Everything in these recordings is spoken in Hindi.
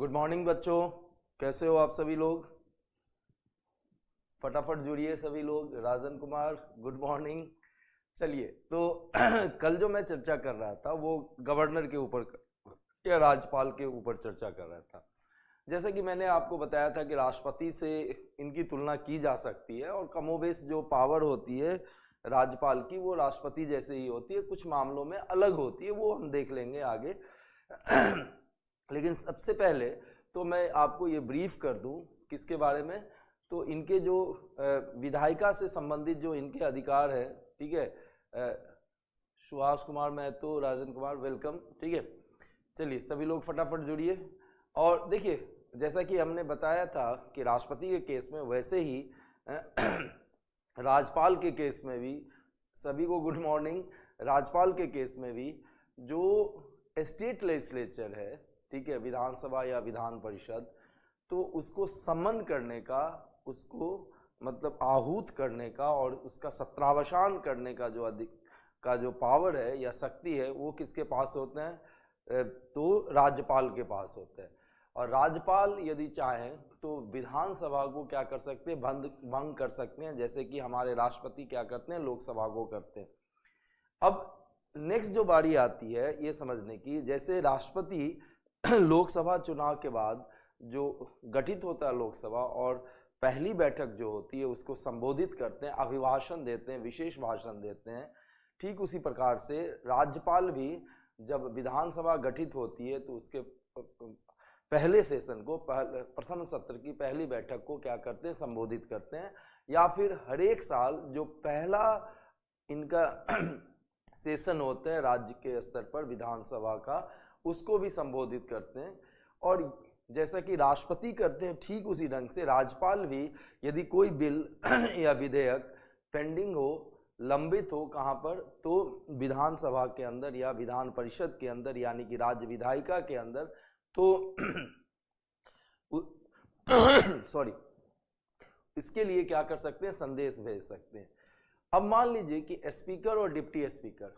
गुड मॉर्निंग बच्चों, कैसे हो आप सभी लोग? फटाफट जुड़िए सभी लोग। Rajan Kumar good morning. चलिए तो कल जो मैं चर्चा कर रहा था वो गवर्नर के ऊपर या राज्यपाल के ऊपर चर्चा कर रहा था। जैसे कि मैंने आपको बताया था कि राष्ट्रपति से इनकी तुलना की जा सकती है और कमोबेश जो पावर होती है राज्यपाल की वो राष्ट्रपति जैसे ही होती है, कुछ मामलों में अलग होती है, वो हम देख लेंगे आगे। लेकिन सबसे पहले तो मैं आपको ये ब्रीफ कर दूं किसके बारे में, तो इनके जो विधायिका से संबंधित जो इनके अधिकार है, ठीक है। सुभाष कुमार महतो, राजन कुमार वेलकम, ठीक है। चलिए सभी लोग फटाफट जुड़िए। और देखिए जैसा कि हमने बताया था कि राष्ट्रपति के केस में वैसे ही राज्यपाल के केस में भी, सभी को गुड मॉर्निंग, राज्यपाल के केस में भी जो स्टेट लेजिस्लेचर है, ठीक है, विधानसभा या विधान परिषद, तो उसको सम्मन करने का, उसको मतलब आहूत करने का और उसका सत्रावसान करने का जो पावर है या शक्ति है वो किसके पास होते हैं? तो राज्यपाल के पास होते हैं। और राज्यपाल यदि चाहें तो विधानसभा को क्या कर सकते हैं? भंग कर सकते हैं, जैसे कि हमारे राष्ट्रपति क्या करते हैं? लोकसभा को करते हैं। अब नेक्स्ट जो बारी आती है ये समझने की, जैसे राष्ट्रपति लोकसभा चुनाव के बाद जो गठित होता है लोकसभा और पहली बैठक जो होती है उसको संबोधित करते हैं, अभिभाषण देते हैं, विशेष भाषण देते हैं, ठीक उसी प्रकार से राज्यपाल भी जब विधानसभा गठित होती है तो उसके पहले सेशन को, प्रथम सत्र की पहली बैठक को क्या करते हैं? संबोधित करते हैं। या फिर हर एक साल जो पहला इनका सेशन होता है राज्य के स्तर पर विधानसभा का, उसको भी संबोधित करते हैं। और जैसा कि राष्ट्रपति करते हैं ठीक उसी ढंग से राज्यपाल भी, यदि कोई बिल या विधेयक पेंडिंग हो, लंबित हो, कहाँ पर? तो विधानसभा के अंदर या विधान परिषद के अंदर, यानी कि राज्य विधायिका के अंदर, तो सॉरी, इसके लिए क्या कर सकते हैं? संदेश भेज सकते हैं। अब मान लीजिए कि स्पीकर और डिप्टी स्पीकर,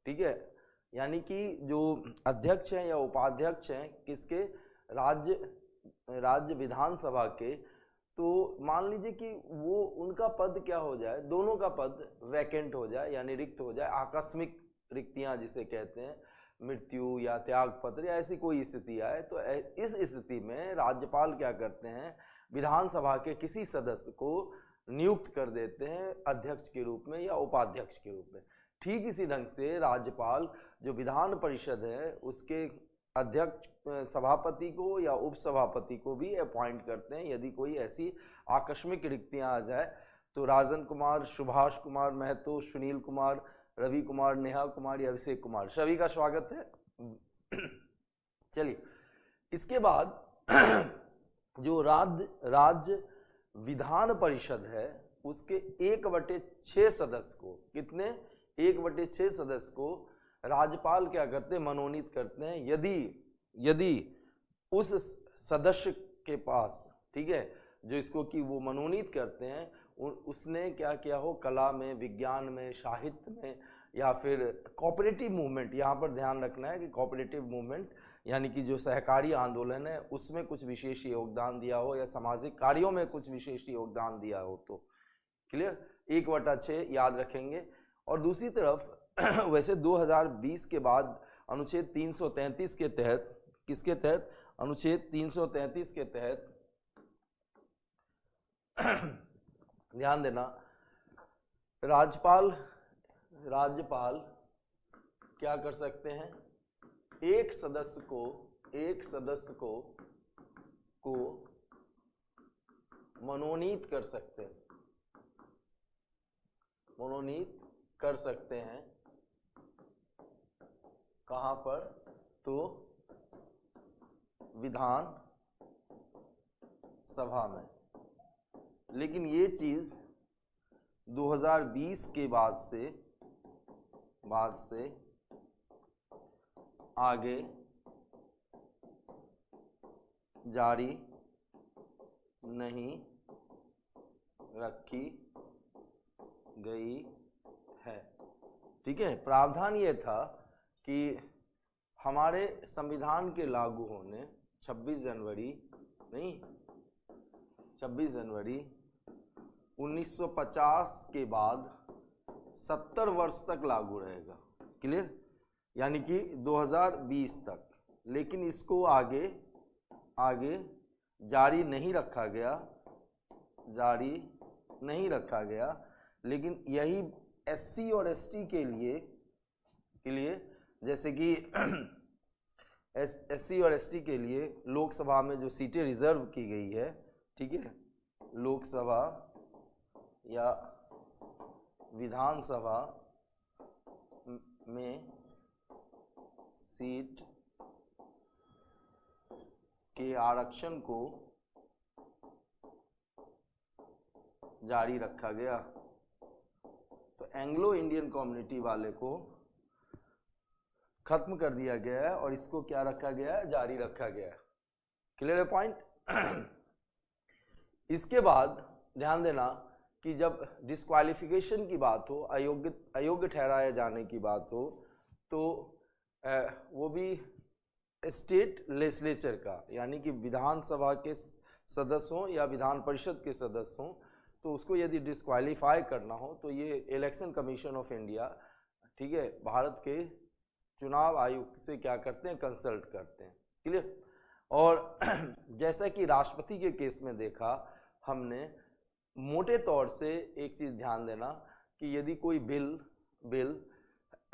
ठीक है, यानी कि जो अध्यक्ष हैं या उपाध्यक्ष हैं किसके? राज्य विधानसभा के, तो मान लीजिए कि वो उनका पद क्या हो जाए? दोनों का पद वैकेंट हो जाए, यानी रिक्त हो जाए, आकस्मिक रिक्तियां जिसे कहते हैं, मृत्यु या त्याग पत्र या ऐसी कोई स्थिति आए, तो इस स्थिति में राज्यपाल क्या करते हैं? विधानसभा के किसी सदस्य को नियुक्त कर देते हैं अध्यक्ष के रूप में या उपाध्यक्ष के रूप में। ठीक इसी ढंग से राज्यपाल जो विधान परिषद है उसके अध्यक्ष, सभापति को या उपसभापति को भी अपॉइंट करते हैं यदि कोई ऐसी आकस्मिक रिक्तियां आ जाए। तो राजन कुमार, सुभाष कुमार महतो, सुनील कुमार, रवि कुमार, नेहा कुमार या अभिषेक कुमार, सभी का स्वागत है। चलिए इसके बाद जो राज्य विधान परिषद है उसके 1/6 सदस्य को, कितने? 1/6 सदस्य को राज्यपाल क्या करते हैं? मनोनीत करते हैं। यदि उस सदस्य के पास, ठीक है, जो इसको कि वो मनोनीत करते हैं, उसने क्या किया हो? कला में, विज्ञान में, साहित्य में, या फिर कोऑपरेटिव मूवमेंट, यहाँ पर ध्यान रखना है कि कोऑपरेटिव मूवमेंट यानी कि जो सहकारी आंदोलन है उसमें कुछ विशेष योगदान दिया हो या सामाजिक कार्यों में कुछ विशेष योगदान दिया हो, तो क्लियर? 1/6 याद रखेंगे। और दूसरी तरफ वैसे 2020 के बाद अनुच्छेद 333 के तहत, किसके तहत? अनुच्छेद 333 के तहत ध्यान देना, राज्यपाल क्या कर सकते हैं? एक सदस्य को मनोनीत कर सकते हैं, मनोनीत कर सकते हैं। कहां पर? तो विधान सभा में। लेकिन ये चीज 2020 के बाद से आगे जारी नहीं रखी गई है, ठीक है। प्रावधान ये था कि हमारे संविधान के लागू होने 26 जनवरी नहीं 26 जनवरी 1950 के बाद 70 वर्ष तक लागू रहेगा। क्लियर? यानी कि 2020 तक। लेकिन इसको आगे जारी नहीं रखा गया, लेकिन यही एससी और एसटी के लिए जैसे कि एससी और एसटी के लिए लोकसभा में जो सीटें रिजर्व की गई है, ठीक है, लोकसभा या विधानसभा में सीट के आरक्षण को जारी रखा गया। तो एंग्लो इंडियन कम्युनिटी वाले को खत्म कर दिया गया है और इसको क्या रखा गया है? जारी रखा गया है। क्लियर है पॉइंट? इसके बाद ध्यान देना कि जब डिस्क्वालिफिकेशन की बात हो, अयोग्य ठहराए जाने की बात हो, तो वो भी स्टेट लेजिस्लेचर का, यानी कि विधानसभा के सदस्य हों या विधान परिषद के सदस्य हों, तो उसको यदि डिस्क्वालीफाई करना हो तो ये इलेक्शन कमीशन ऑफ इंडिया, ठीक है, भारत के चुनाव आयुक्त से क्या करते हैं? कंसल्ट करते हैं। क्लियर? और जैसा कि राष्ट्रपति के केस में देखा हमने, मोटे तौर से एक चीज ध्यान देना कि यदि कोई बिल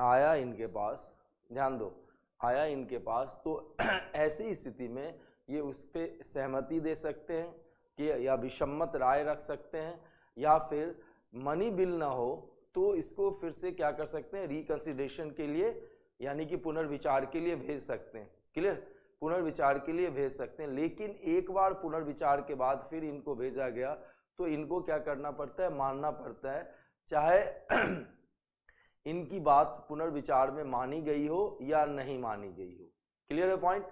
आया इनके पास, ध्यान दो, आया इनके पास, तो ऐसी स्थिति में ये उस पर सहमति दे सकते हैं कि या विसम्मत राय रख सकते हैं, या फिर मनी बिल ना हो तो इसको फिर से क्या कर सकते हैं? रिकंसिडरेशन के लिए, यानी कि पुनर्विचार के लिए भेज सकते हैं। क्लियर? पुनर्विचार के लिए भेज सकते हैं। लेकिन एक बार पुनर्विचार के बाद फिर इनको भेजा गया तो इनको क्या करना पड़ता है? मानना पड़ता है, चाहे इनकी बात पुनर्विचार में मानी गई हो या नहीं मानी गई हो। क्लियर है पॉइंट?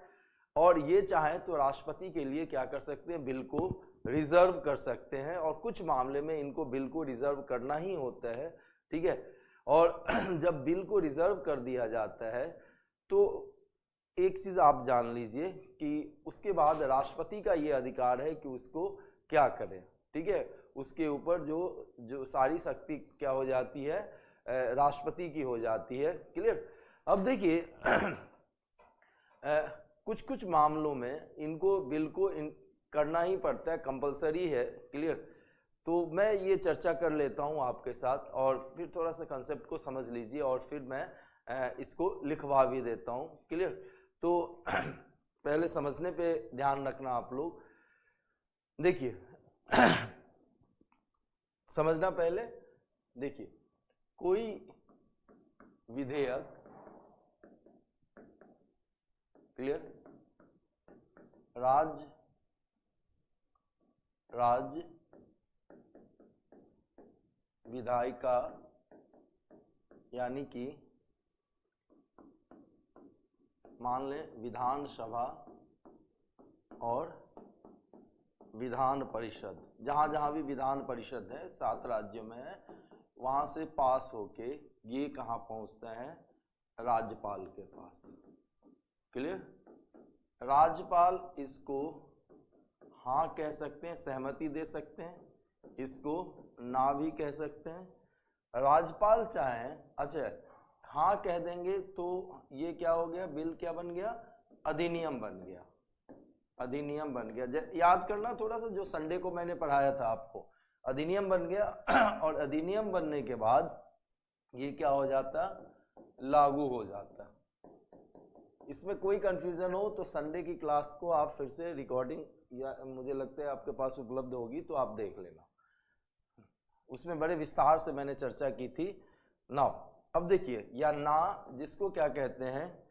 और ये चाहे तो राष्ट्रपति के लिए क्या कर सकते हैं? बिल को रिजर्व कर सकते हैं, और कुछ मामले में इनको बिल को रिजर्व करना ही होता है। ठीक है? और जब बिल को रिजर्व कर दिया जाता है तो एक चीज आप जान लीजिए कि उसके बाद राष्ट्रपति का ये अधिकार है कि उसको क्या करें। ठीक है? उसके ऊपर जो सारी शक्ति क्या हो जाती है? राष्ट्रपति की हो जाती है। क्लियर? अब देखिए कुछ मामलों में इनको बिल को करना ही पड़ता है, कंपलसरी है। क्लियर? तो मैं ये चर्चा कर लेता हूँ आपके साथ, और फिर थोड़ा सा कंसेप्ट को समझ लीजिए, और फिर मैं इसको लिखवा भी देता हूँ। क्लियर? तो पहले समझने पे ध्यान रखना आप लोग। देखिए समझना पहले। देखिए, कोई विधेयक, क्लियर, राज्य विधायिका यानी कि मान लें विधानसभा और विधान परिषद, जहां जहां भी विधान परिषद है 7 राज्यों में है, वहां से पास होके ये कहां पहुंचता है? राज्यपाल के पास। क्लियर? राज्यपाल इसको हाँ कह सकते हैं, सहमति दे सकते हैं, इसको ना भी कह सकते हैं। राज्यपाल चाहें, अच्छा हाँ कह देंगे तो ये क्या हो गया? बिल क्या बन गया? अधिनियम बन गया। अधिनियम बन गया। याद करना थोड़ा सा, जो संडे को मैंने पढ़ाया था आपको, अधिनियम बन गया। और अधिनियम बनने के बाद ये क्या हो जाता? लागू हो जाता। इसमें कोई कंफ्यूजन हो तो संडे की क्लास को आप फिर से रिकॉर्डिंग, या मुझे लगता है आपके पास उपलब्ध होगी, तो आप देख लेना, उसमें बड़े विस्तार से मैंने चर्चा की थी। नाउ अब देखिए, या ना जिसको क्या कहते हैं?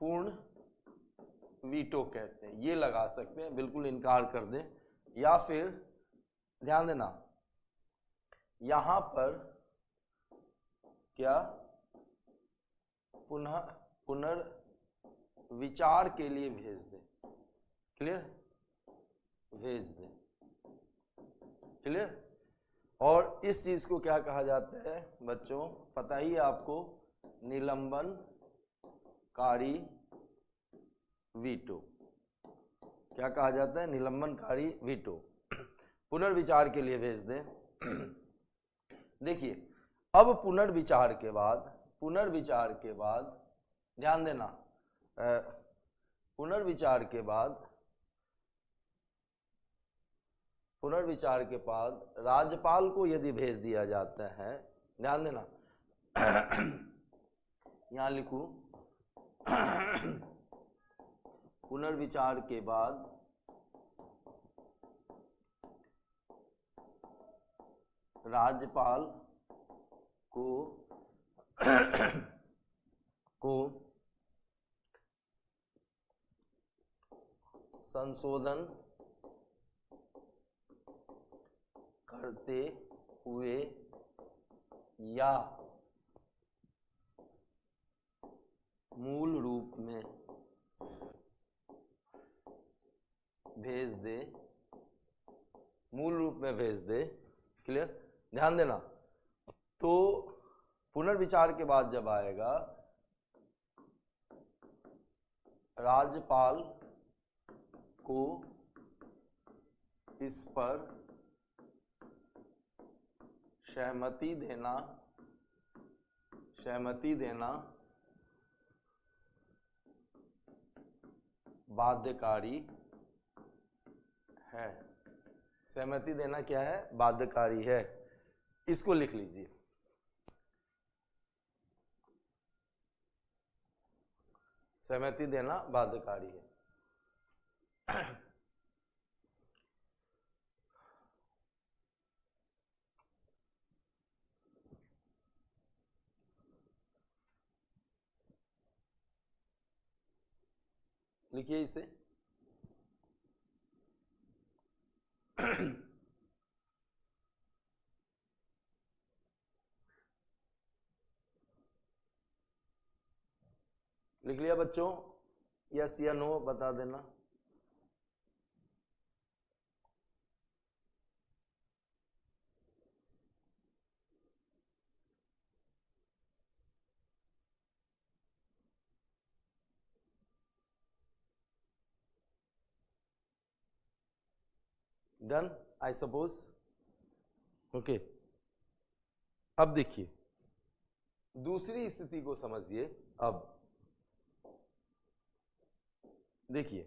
पूर्ण वीटो कहते हैं, ये लगा सकते हैं, बिल्कुल इनकार कर दें। या फिर ध्यान देना, यहां पर क्या पुनर्विचार के लिए भेज दें। क्लियर? भेज दें। क्लियर? और इस चीज को क्या कहा जाता है बच्चों? पता ही है आपको, निलंबनकारी वीटो। क्या कहा जाता है? निलंबनकारी वीटो। पुनर्विचार के लिए भेज दें। देखिए, अब पुनर्विचार के बाद ध्यान देना, पुनर्विचार के बाद राज्यपाल को यदि भेज दिया जाता है, ध्यान देना, यहां लिखूं, पुनर्विचार के बाद राज्यपाल को संशोधन करते हुए या मूल रूप में भेज दे, क्लियर? ध्यान देना, तो पुनर्विचार के बाद जब आएगा, राज्यपाल को इस पर सहमति देना बाध्यकारी है। सहमति देना क्या है? बाध्यकारी है। इसको लिख लीजिए। सहमति देना बाध्यकारी है। लिखिए इसे। लिख लिया बच्चों? यस या नो बता देना। Done, I suppose. ओके, अब देखिए दूसरी स्थिति को समझिए। अब देखिए,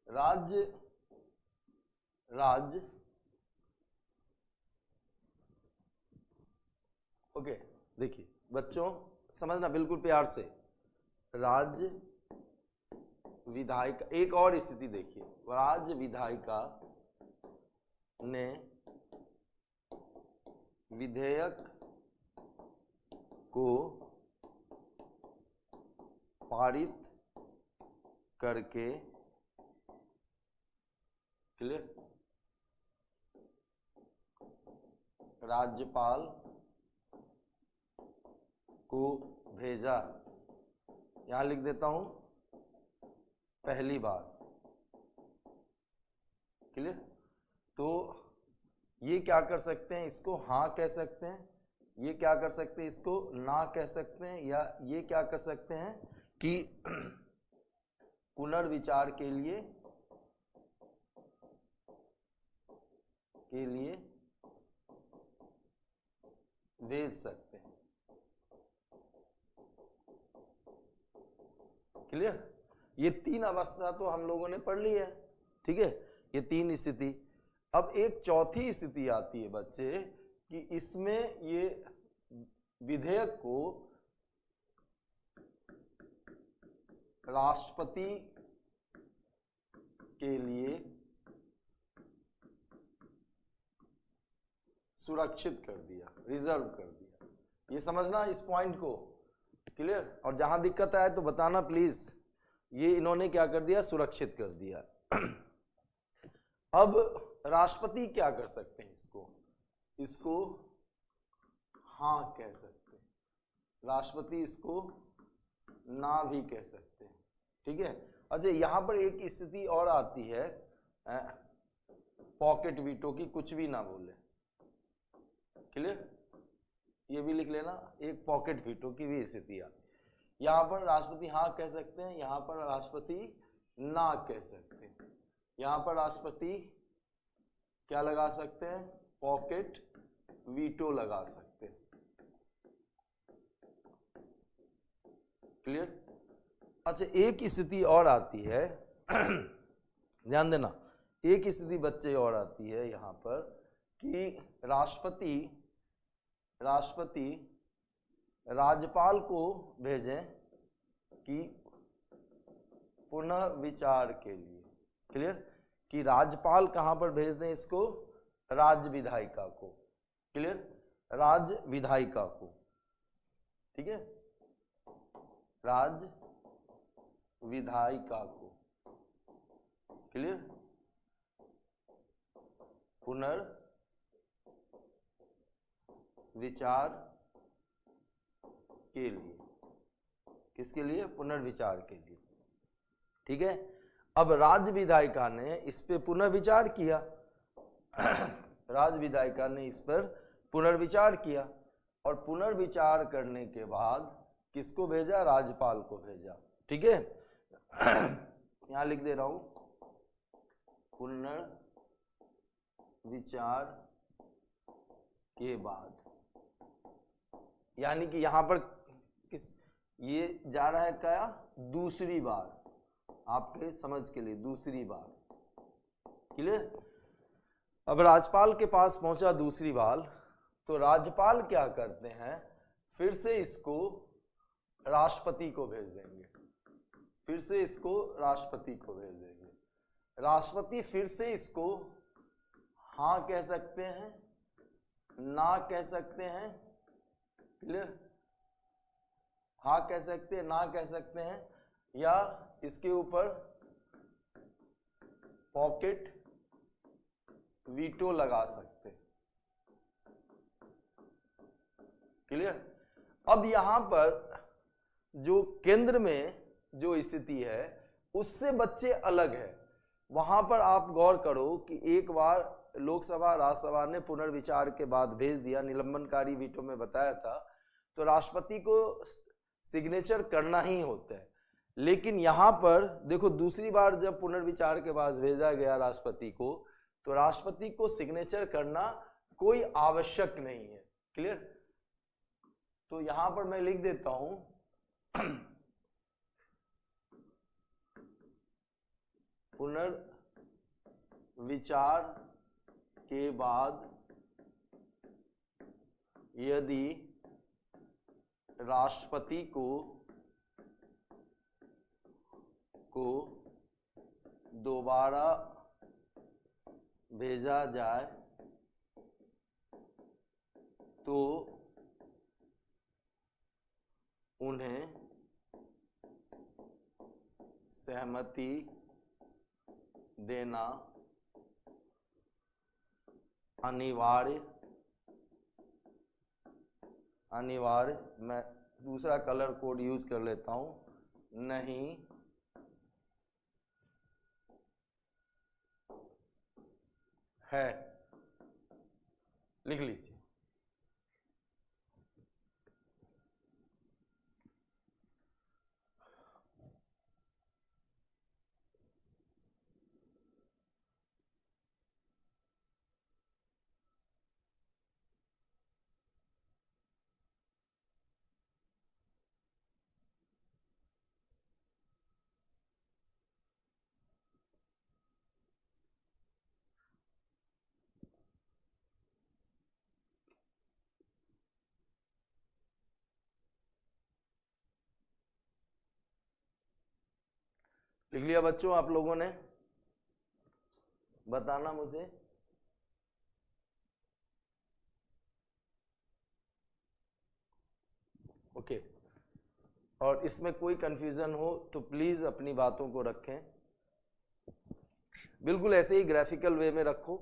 राज्य ओके, देखिए बच्चों समझना बिल्कुल प्यार से। राज्य विधायिका, एक और स्थिति देखिए, राज्य विधायिका ने विधेयक को पारित करके, क्लियर, राज्यपाल को भेजा। यहां लिख देता हूं पहली बार, क्लियर। तो ये क्या कर सकते हैं? इसको हाँ कह सकते हैं, ये क्या कर सकते हैं? इसको ना कह सकते हैं, या ये क्या कर सकते हैं कि पुनर्विचार के लिए भेज सकते हैं, क्लियर। ये तीन अवस्था तो हम लोगों ने पढ़ ली है, ठीक है, ये तीन स्थिति। अब एक चौथी स्थिति आती है बच्चे कि इसमें ये विधेयक को राष्ट्रपति के लिए सुरक्षित कर दिया, रिजर्व कर दिया। ये समझना इस पॉइंट को, क्लियर। और जहां दिक्कत आए तो बताना प्लीज। ये इन्होंने क्या कर दिया? सुरक्षित कर दिया। अब राष्ट्रपति क्या कर सकते हैं? इसको हाँ कह सकते हैं, राष्ट्रपति इसको ना भी कह सकते हैं, ठीक है। अच्छा, यहां पर एक स्थिति और आती है पॉकेट वीटो की, कुछ भी ना बोले, क्लियर। ये भी लिख लेना, एक पॉकेट वीटो की भी स्थिति आती है। यहाँ पर राष्ट्रपति हाँ कह सकते हैं, यहाँ पर राष्ट्रपति ना कह सकते हैं। यहाँ पर राष्ट्रपति क्या लगा सकते हैं, पॉकेट वीटो लगा सकते हैं। क्लियर। अच्छा, एक स्थिति और आती है ध्यान देना, एक स्थिति बच्चे और आती है यहाँ पर कि राष्ट्रपति राज्यपाल को भेजें कि पुनः विचार के लिए। क्लियर, कि राज्यपाल कहां पर भेज दें इसको, राज्य विधायिका को। क्लियर, राज्य विधायिका को, ठीक है, राज्य विधायिका को। क्लियर, पुनर्विचार के लिए, किसके लिए, पुनर्विचार के लिए। ठीक है, अब राज्य विधायिका ने इस पे पुनर्विचार किया राज्य विधायिका ने इस पर पुनर्विचार किया और पुनर्विचार करने के बाद किसको भेजा, राज्यपाल को भेजा। ठीक है यहां लिख दे रहा हूं, पुनर्विचार के बाद, यानी कि यहां पर किस, ये जा रहा है क्या, दूसरी बार, आपके समझ के लिए दूसरी बार। क्लियर। अब राज्यपाल के पास पहुंचा दूसरी बार, तो राज्यपाल क्या करते हैं, फिर से इसको राष्ट्रपति को भेज देंगे, फिर से इसको राष्ट्रपति को भेज देंगे। राष्ट्रपति फिर से इसको हाँ कह सकते हैं, ना कह सकते हैं। क्लियर, हाँ कह सकते हैं, ना कह सकते हैं, या इसके ऊपर पॉकेट वीटो लगा सकते हैं। क्लियर। अब यहां पर जो केंद्र में जो स्थिति है उससे बच्चे अलग है। वहां पर आप गौर करो कि एक बार लोकसभा राज्यसभा ने पुनर्विचार के बाद भेज दिया, निलंबनकारी वीटो में बताया था, तो राष्ट्रपति को सिग्नेचर करना ही होता है। लेकिन यहां पर देखो, दूसरी बार जब पुनर्विचार के बाद भेजा गया राष्ट्रपति को, तो राष्ट्रपति को सिग्नेचर करना कोई आवश्यक नहीं है। क्लियर। तो यहां पर मैं लिख देता हूं पुनर्विचार के बाद यदि राष्ट्रपति को दोबारा भेजा जाए तो उन्हें सहमति देना अनिवार्य, मैं दूसरा कलर कोड यूज कर लेता हूं, नहीं है। लिख लीजिए। लिख लिया बच्चों आप लोगों ने? बताना मुझे। ओके। और इसमें कोई कंफ्यूजन हो तो प्लीज अपनी बातों को रखें, बिल्कुल ऐसे ही ग्राफिकल वे में रखो,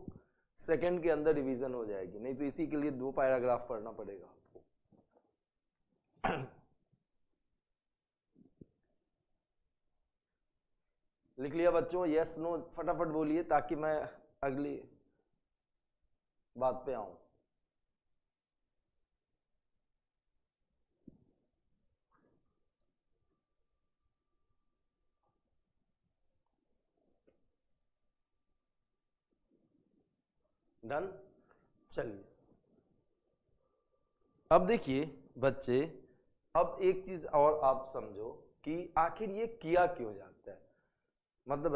सेकंड के अंदर रिवीजन हो जाएगी। नहीं तो इसी के लिए 2 पैराग्राफ पढ़ना पड़ेगा आपको। लिख लिया बच्चों? यस नो फटाफट बोलिए ताकि मैं अगली बात पे आऊं। डन। चलिए अब देखिए बच्चे, अब एक चीज और आप समझो कि आखिर ये किया क्यों जाता है। मतलब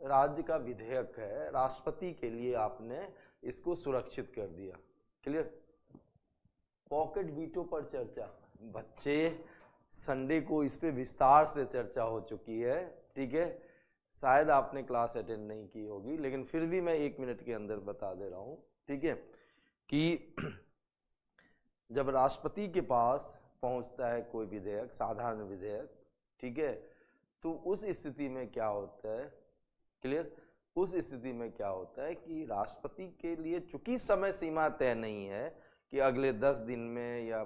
राज्य का विधेयक है, राष्ट्रपति के लिए आपने इसको सुरक्षित कर दिया। क्लियर। पॉकेट वीटो पर चर्चा, बच्चे संडे को इस पे विस्तार से चर्चा हो चुकी है, ठीक है। शायद आपने क्लास अटेंड नहीं की होगी, लेकिन फिर भी मैं 1 मिनट के अंदर बता दे रहा हूं, ठीक है, कि जब राष्ट्रपति के पास पहुंचता है कोई विधेयक, साधारण विधेयक, ठीक है, तो उस स्थिति में क्या होता है, क्लियर, उस स्थिति में क्या होता है कि राष्ट्रपति के लिए चूंकि समय सीमा तय नहीं है कि अगले 10 दिन में या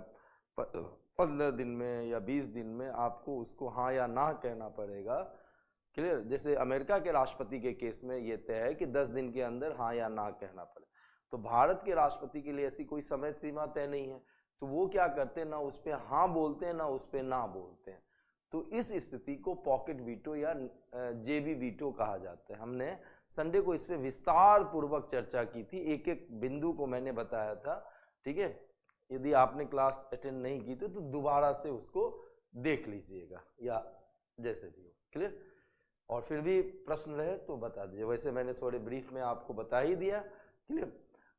15 दिन में या 20 दिन में आपको उसको हाँ या ना कहना पड़ेगा। क्लियर। जैसे अमेरिका के राष्ट्रपति के केस में ये तय है कि 10 दिन के अंदर हाँ या ना कहना पड़े, तो भारत के राष्ट्रपति के लिए ऐसी कोई समय सीमा तय नहीं है, तो वो क्या करते हैं, ना उस पर हाँ बोलते हैं ना उस पर ना बोलते हैं। तो इस स्थिति को पॉकेट वीटो या जेबी वीटो कहा जाता है। हमने संडे को इस पे विस्तार पूर्वक चर्चा की थी, एक एक बिंदु को मैंने बताया था, ठीक है। यदि आपने क्लास अटेंड नहीं की तो दोबारा से उसको देख लीजिएगा या जैसे भी हो। क्लियर। और फिर भी प्रश्न रहे तो बता दीजिए, वैसे मैंने थोड़े ब्रीफ में आपको बता ही दिया। क्लियर।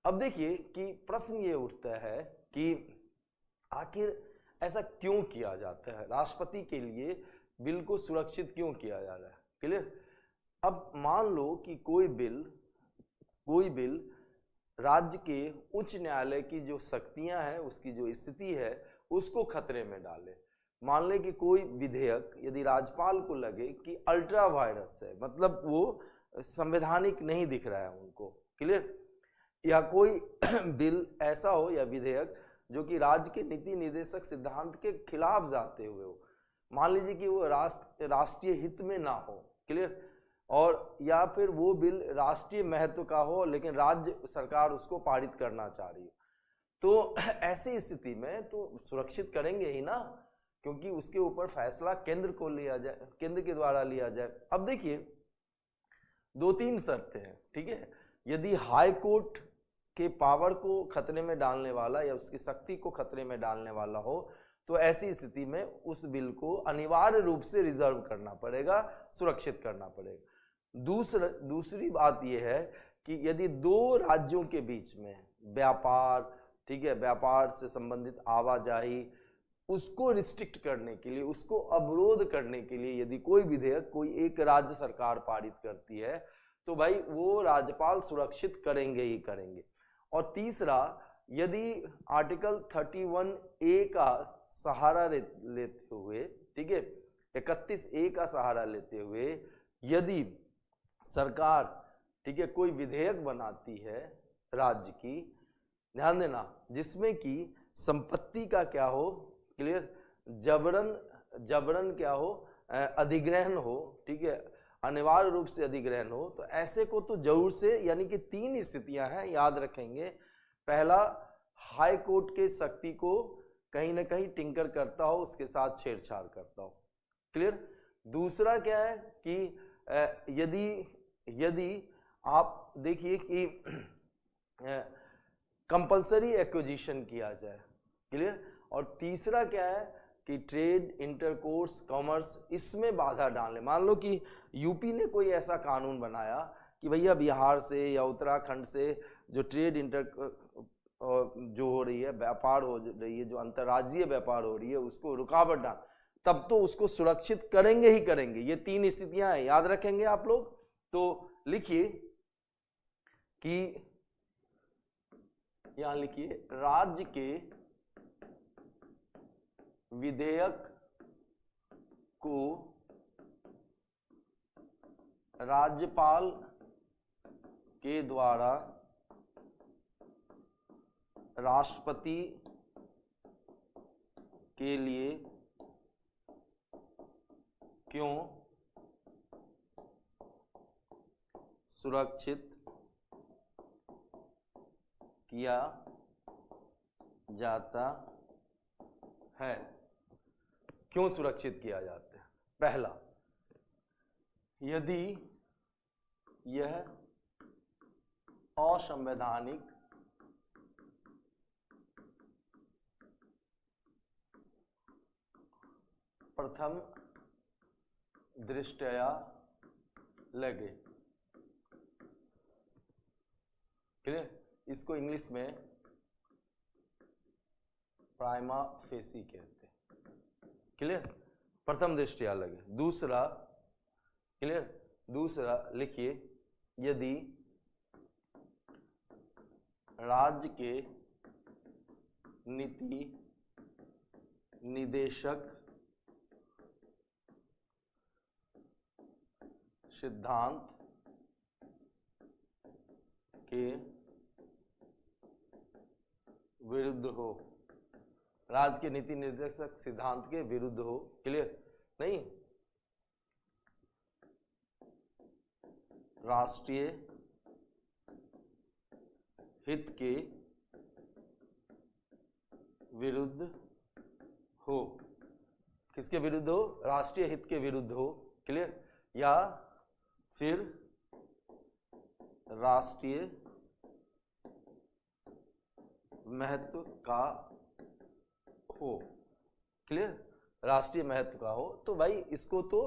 अब देखिए कि प्रश्न ये उठता है कि आखिर ऐसा क्यों किया जाता है, राष्ट्रपति के लिए बिल को सुरक्षित क्यों किया जा रहा है। क्लियर। अब मान लो कि कोई बिल राज्य के उच्च न्यायालय की जो शक्तियां हैं, उसकी जो स्थिति है, उसको खतरे में डाले। मान ले कि कोई विधेयक यदि राज्यपाल को लगे कि अल्ट्रा वायरस है, मतलब वो संवैधानिक नहीं दिख रहा है उनको। क्लियर। या कोई बिल ऐसा हो या विधेयक जो कि राज्य के नीति निर्देशक सिद्धांत के खिलाफ जाते हुए हो, मान लीजिए कि वो राष्ट्रीय हित में ना हो। क्लियर। और या फिर वो बिल राष्ट्रीय महत्व का हो लेकिन राज्य सरकार उसको पारित करना चाह रही है, तो ऐसी स्थिति में तो सुरक्षित करेंगे ही ना, क्योंकि उसके ऊपर फैसला केंद्र को लिया जाए, केंद्र के द्वारा लिया जाए। अब देखिए 2-3 शर्तें हैं, ठीक है। यदि हाई कोर्ट के पावर को खतरे में डालने वाला या उसकी शक्ति को खतरे में डालने वाला हो, तो ऐसी स्थिति में उस बिल को अनिवार्य रूप से रिजर्व करना पड़ेगा, सुरक्षित करना पड़ेगा। दूसरी बात यह है कि यदि 2 राज्यों के बीच में व्यापार, ठीक है, व्यापार से संबंधित आवाजाही, उसको रिस्ट्रिक्ट करने के लिए, उसको अवरोध करने के लिए यदि कोई विधेयक कोई एक राज्य सरकार पारित करती है, तो भाई वो राज्यपाल सुरक्षित करेंगे ही करेंगे। और तीसरा, यदि आर्टिकल 31A का सहारा लेते हुए, ठीक है, 31A का सहारा लेते हुए यदि सरकार, ठीक है, कोई विधेयक बनाती है राज्य की, ध्यान देना, जिसमें कि संपत्ति का क्या हो, क्लियर, जबरन क्या हो, अधिग्रहण हो, ठीक है, अनिवार्य रूप से अधिग्रहण हो, तो ऐसे को तो जरूर से, यानी कि 3 स्थितियां हैं, याद रखेंगे। पहला, हाई कोर्ट के शक्ति को कहीं ना कहीं टिंकर करता हो, उसके साथ छेड़छाड़ करता हो। क्लियर। दूसरा क्या है कि यदि आप देखिए कि कंपल्सरी एक्विजिशन किया जाए। क्लियर। और तीसरा क्या है कि ट्रेड, इंटरकोर्स, कॉमर्स, इसमें बाधा डालने। मान लो कि यूपी ने कोई ऐसा कानून बनाया कि भैया बिहार से या उत्तराखंड से जो ट्रेड जो हो रही है, व्यापार हो रही है, जो अंतर्राज्यीय व्यापार हो रही है, उसको रुकावट डाल, तब तो उसको सुरक्षित करेंगे ही करेंगे। ये 3 स्थितियां हैं, याद रखेंगे आप लोग। तो लिखिए कि यहां लिखिए, राज्य के विधेयक को राज्यपाल के द्वारा राष्ट्रपति के लिए क्यों सुरक्षित किया जाता है। क्यों सुरक्षित किया जाता है? पहला, यदि यह असंवैधानिक प्रथम दृष्टया लगे। क्लियर? इसको इंग्लिश में प्राइमा फेसी कहते हैं। क्लियर? प्रथम दृष्टया लगे। दूसरा, क्लियर, दूसरा लिखिए, यदि राज्य के नीति निदेशक सिद्धांत के विरुद्ध हो, राज्य के नीति निर्देशक सिद्धांत के विरुद्ध हो। क्लियर? नहीं, राष्ट्रीय हित के विरुद्ध हो। किसके विरुद्ध हो? राष्ट्रीय हित के विरुद्ध हो। क्लियर? या फिर राष्ट्रीय महत्व का हो। क्लियर? राष्ट्रीय महत्व का हो। तो भाई इसको तो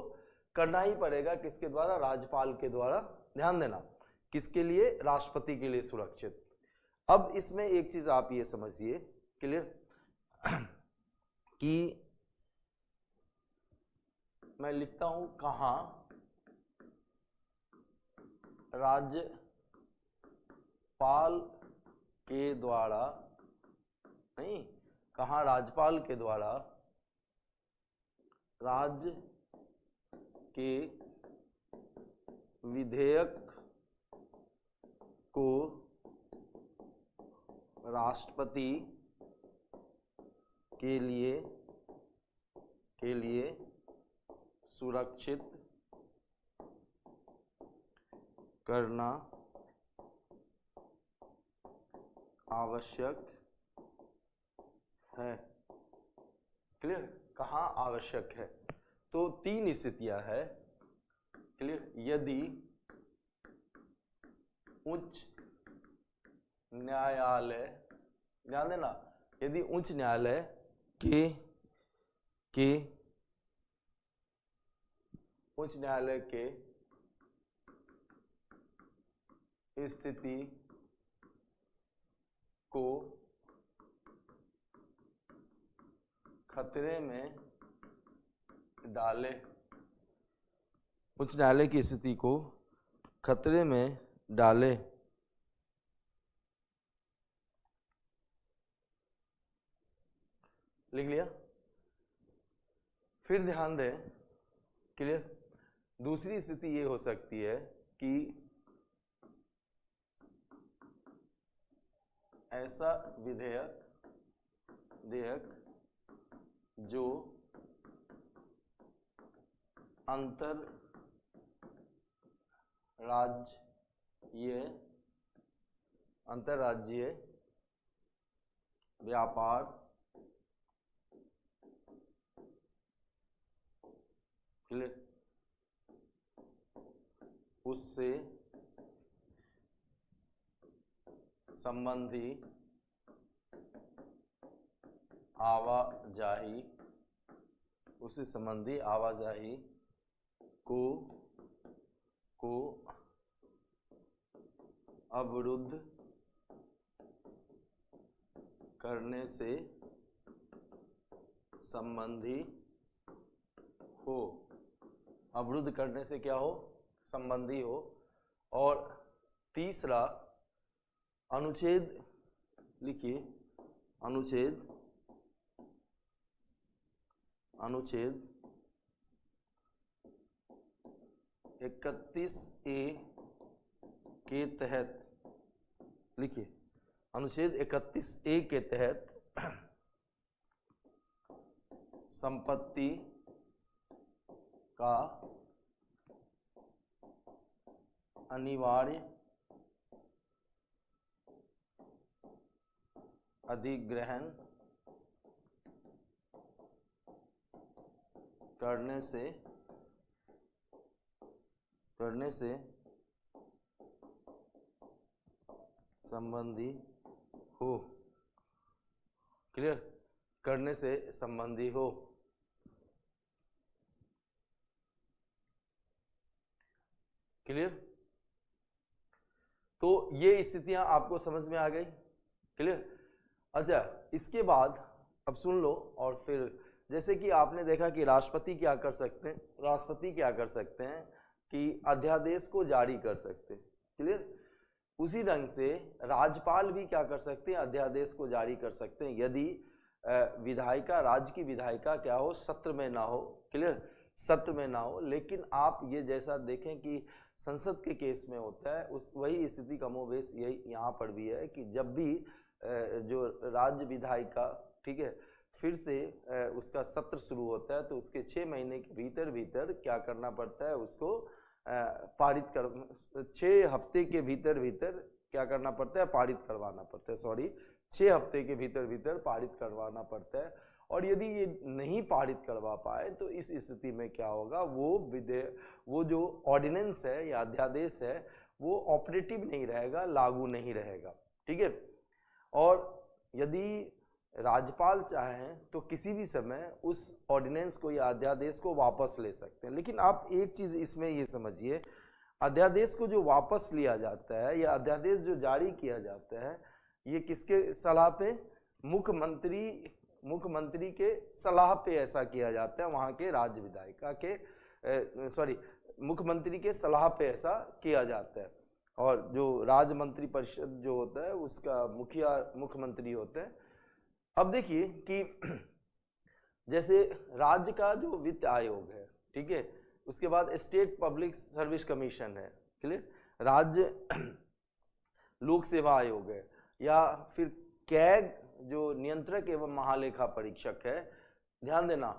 करना ही पड़ेगा, किसके द्वारा? राज्यपाल के द्वारा। ध्यान देना, किसके लिए? राष्ट्रपति के लिए सुरक्षित। अब इसमें एक चीज आप ये समझिए, क्लियर, कि मैं लिखता हूं कहां राज्यपाल के द्वारा, नहीं, कहां राज्यपाल के द्वारा राज्य के विधेयक को राष्ट्रपति के लिए सुरक्षित करना आवश्यक है। क्लियर? कहाँ आवश्यक है? तो तीन स्थितियां है। क्लियर? यदि उच्च न्यायालय, ध्यान देना, यदि उच्च न्यायालय के उच्च न्यायालय के स्थिति को खतरे में डाले, उच्च न्यायालय की स्थिति को खतरे में डाले, लिख लिया? फिर ध्यान दें, क्लियर, दूसरी स्थिति ये हो सकती है कि ऐसा विधेयक जो अंतरराज्यीय व्यापार उससे संबंधी आवाजाही को अवरुद्ध करने से संबंधी हो। अवरुद्ध करने से क्या हो? संबंधी हो। और तीसरा, अनुच्छेद लिखिए, अनुच्छेद 31A के तहत, लिखिए, अनुच्छेद 31A के तहत संपत्ति का अनिवार्य अधिग्रहण करने से संबंधी हो, क्लियर, करने से संबंधी हो। क्लियर, तो ये स्थितियां आपको समझ में आ गई। क्लियर। अच्छा, इसके बाद अब सुन लो, और फिर जैसे कि आपने देखा कि राष्ट्रपति क्या कर सकते हैं, राष्ट्रपति क्या कर सकते हैं कि अध्यादेश को जारी कर सकते हैं। क्लियर। उसी ढंग से राज्यपाल भी क्या कर सकते हैं, अध्यादेश को जारी कर सकते हैं, यदि विधायिका, राज्य की विधायिका क्या हो, सत्र में ना हो। क्लियर, सत्र में ना हो। लेकिन आप ये जैसा देखें कि संसद के केस में होता है, उस वही स्थिति कमोबेश यही यहाँ पर भी है कि जब भी जो राज्य विधायिका, ठीक है, फिर से उसका सत्र शुरू होता है तो उसके 6 महीने के भीतर भीतर क्या करना पड़ता है, उसको पारित कर 6 हफ्ते के भीतर भीतर क्या करना पड़ता है, पारित करवाना पड़ता है। सॉरी, 6 हफ्ते के भीतर भीतर पारित करवाना पड़ता है। और यदि ये नहीं पारित करवा पाए तो इस स्थिति में क्या होगा, वो जो ऑर्डिनेंस है या अध्यादेश है वो ऑपरेटिव नहीं रहेगा, लागू नहीं रहेगा। ठीक है। और यदि राज्यपाल चाहें तो किसी भी समय उस ऑर्डिनेंस को या अध्यादेश को वापस ले सकते हैं। लेकिन आप एक चीज इसमें ये समझिए, अध्यादेश को जो वापस लिया जाता है या अध्यादेश जो जारी किया जाता है, ये किसके सलाह पे, मुख्यमंत्री के सलाह पे ऐसा किया जाता है, वहां के राज्य विधायिका के मुख्यमंत्री के सलाह पे ऐसा किया जाता है। और जो राज्य मंत्री परिषद जो होता है उसका मुखिया मुख्यमंत्री होते हैं। अब देखिए कि जैसे राज्य का जो वित्त आयोग है, ठीक है, उसके बाद स्टेट पब्लिक सर्विस कमीशन है, क्लियर, राज्य लोक सेवा आयोग है, या फिर कैग जो नियंत्रक एवं महालेखा परीक्षक है, ध्यान देना,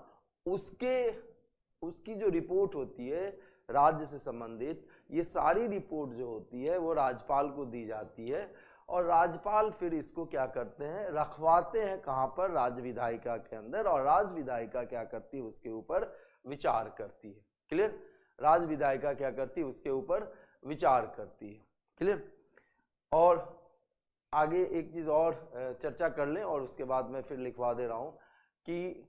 उसकी जो रिपोर्ट होती है राज्य से संबंधित, ये सारी रिपोर्ट जो होती है वो राज्यपाल को दी जाती है। और राज्यपाल फिर इसको क्या करते हैं, रखवाते हैं कहाँ पर, राज्य विधायिका के अंदर, और राज्य विधायिका क्या करती है, उसके ऊपर विचार करती है। क्लियर, राज्य विधायिका क्या करती है, उसके ऊपर विचार करती है। क्लियर। और आगे एक चीज और चर्चा कर लें और उसके बाद मैं फिर लिखवा दे रहा हूं कि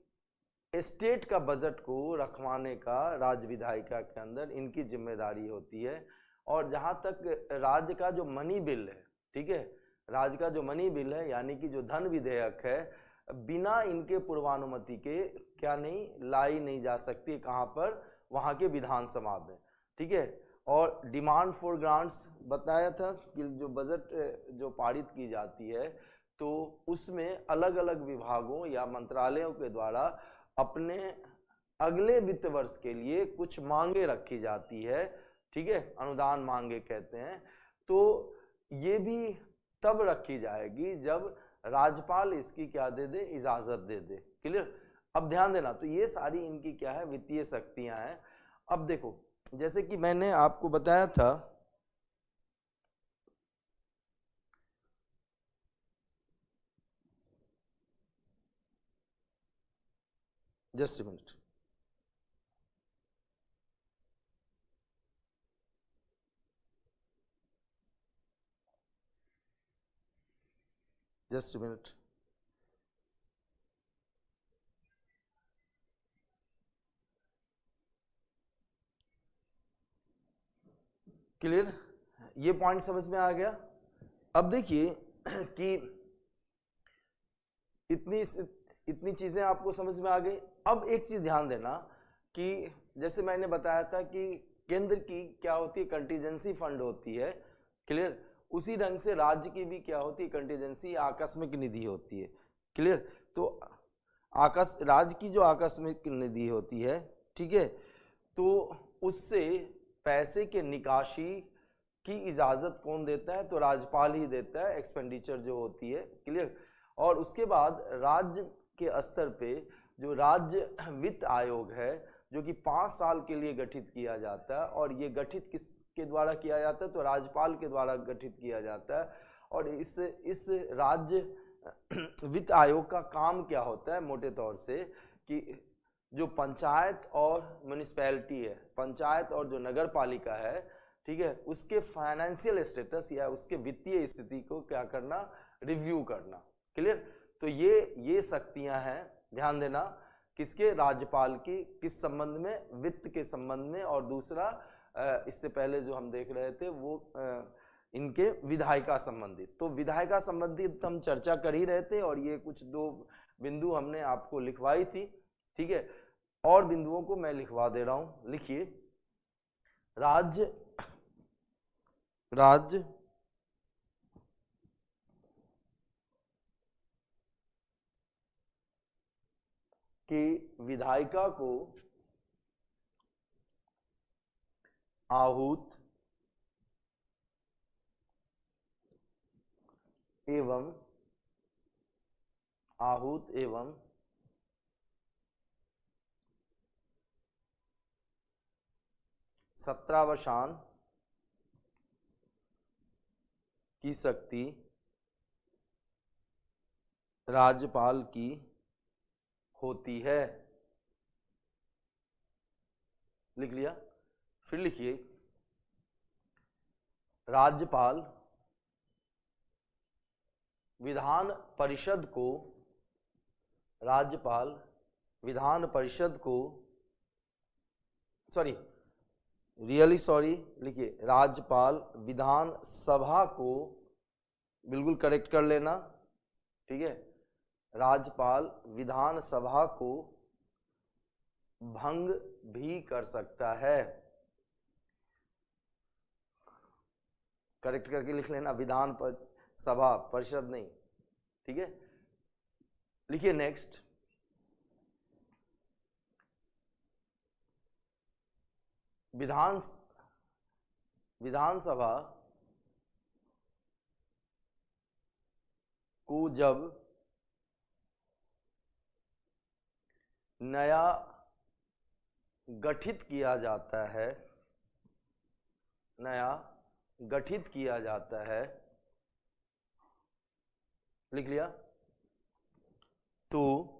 स्टेट का बजट को रखवाने का राज्य विधायिका के अंदर इनकी जिम्मेदारी होती है। और जहां तक राज्य का जो मनी बिल है, ठीक है, राज्य का जो मनी बिल है यानी कि जो धन विधेयक है, बिना इनके पूर्वानुमति के क्या नहीं लाई नहीं जा सकती, कहां पर, वहां के विधानसभा में। ठीक है। और डिमांड फॉर ग्रांट्स बताया था कि जो बजट जो पारित की जाती है तो उसमें अलग अलग विभागों या मंत्रालयों के द्वारा अपने अगले वित्त वर्ष के लिए कुछ मांगे रखी जाती है। ठीक है, अनुदान मांगे कहते हैं। तो ये भी तब रखी जाएगी जब राज्यपाल इसकी क्या दे दे, इजाजत दे दे। क्लियर। अब ध्यान देना, तो ये सारी इनकी क्या है, वित्तीय शक्तियां हैं। अब देखो, जैसे कि मैंने आपको बताया था, just a minute, just a minute, clear, ये पॉइंट समझ में आ गया। अब देखिए कि इतनी चीजें आपको समझ में आ गई। अब एक चीज ध्यान देना कि जैसे मैंने बताया था कि केंद्र की क्या होती है, कंटीजेंसी फंड होती है। क्लियर। उसी ढंग से राज्य की भी क्या होती है, कंटीजेंसी आकस्मिक निधि होती है। क्लियर। तो राज्य की जो आकस्मिक निधि होती है, ठीक है, तो उससे पैसे के निकासी की इजाजत कौन देता है, तो राज्यपाल ही देता है, एक्सपेंडिचर जो होती है। क्लियर। और उसके बाद राज्य के स्तर पे जो राज्य वित्त आयोग है, जो कि 5 साल के लिए गठित किया जाता है, और ये गठित किसके द्वारा किया जाता है, तो राज्यपाल के द्वारा गठित किया जाता है। और इस राज्य वित्त आयोग का काम क्या होता है, मोटे तौर से, कि जो पंचायत और म्युनिसिपैलिटी है, पंचायत और जो नगर पालिका है, ठीक है, उसके फाइनेंशियल स्टेटस या उसके वित्तीय स्थिति को क्या करना, रिव्यू करना। क्लियर। तो ये शक्तियां हैं, ध्यान देना, किसके, राज्यपाल की, किस संबंध में, वित्त के संबंध में, और दूसरा इससे पहले जो हम देख रहे थे वो इनके विधायिका संबंधित। तो विधायिका संबंधित हम चर्चा कर ही रहे थे और ये कुछ 2 बिंदु हमने आपको लिखवाई थी, ठीक है। और बिंदुओं को मैं लिखवा दे रहा हूं, लिखिए। राज्य की विधायिका को आहूत एवं 17वाशान की शक्ति राज्यपाल की होती है। लिख लिया। फिर लिखिए, राज्यपाल विधान परिषद को लिखिए, राज्यपाल विधानसभा को, बिल्कुल करेक्ट कर लेना, ठीक है, राज्यपाल विधानसभा को भंग भी कर सकता है। करेक्ट करके लिख लेना, सभा, परिषद नहीं, ठीक है। लिखिए नेक्स्ट, विधानसभा को जब नया गठित किया जाता है, लिख लिया, तो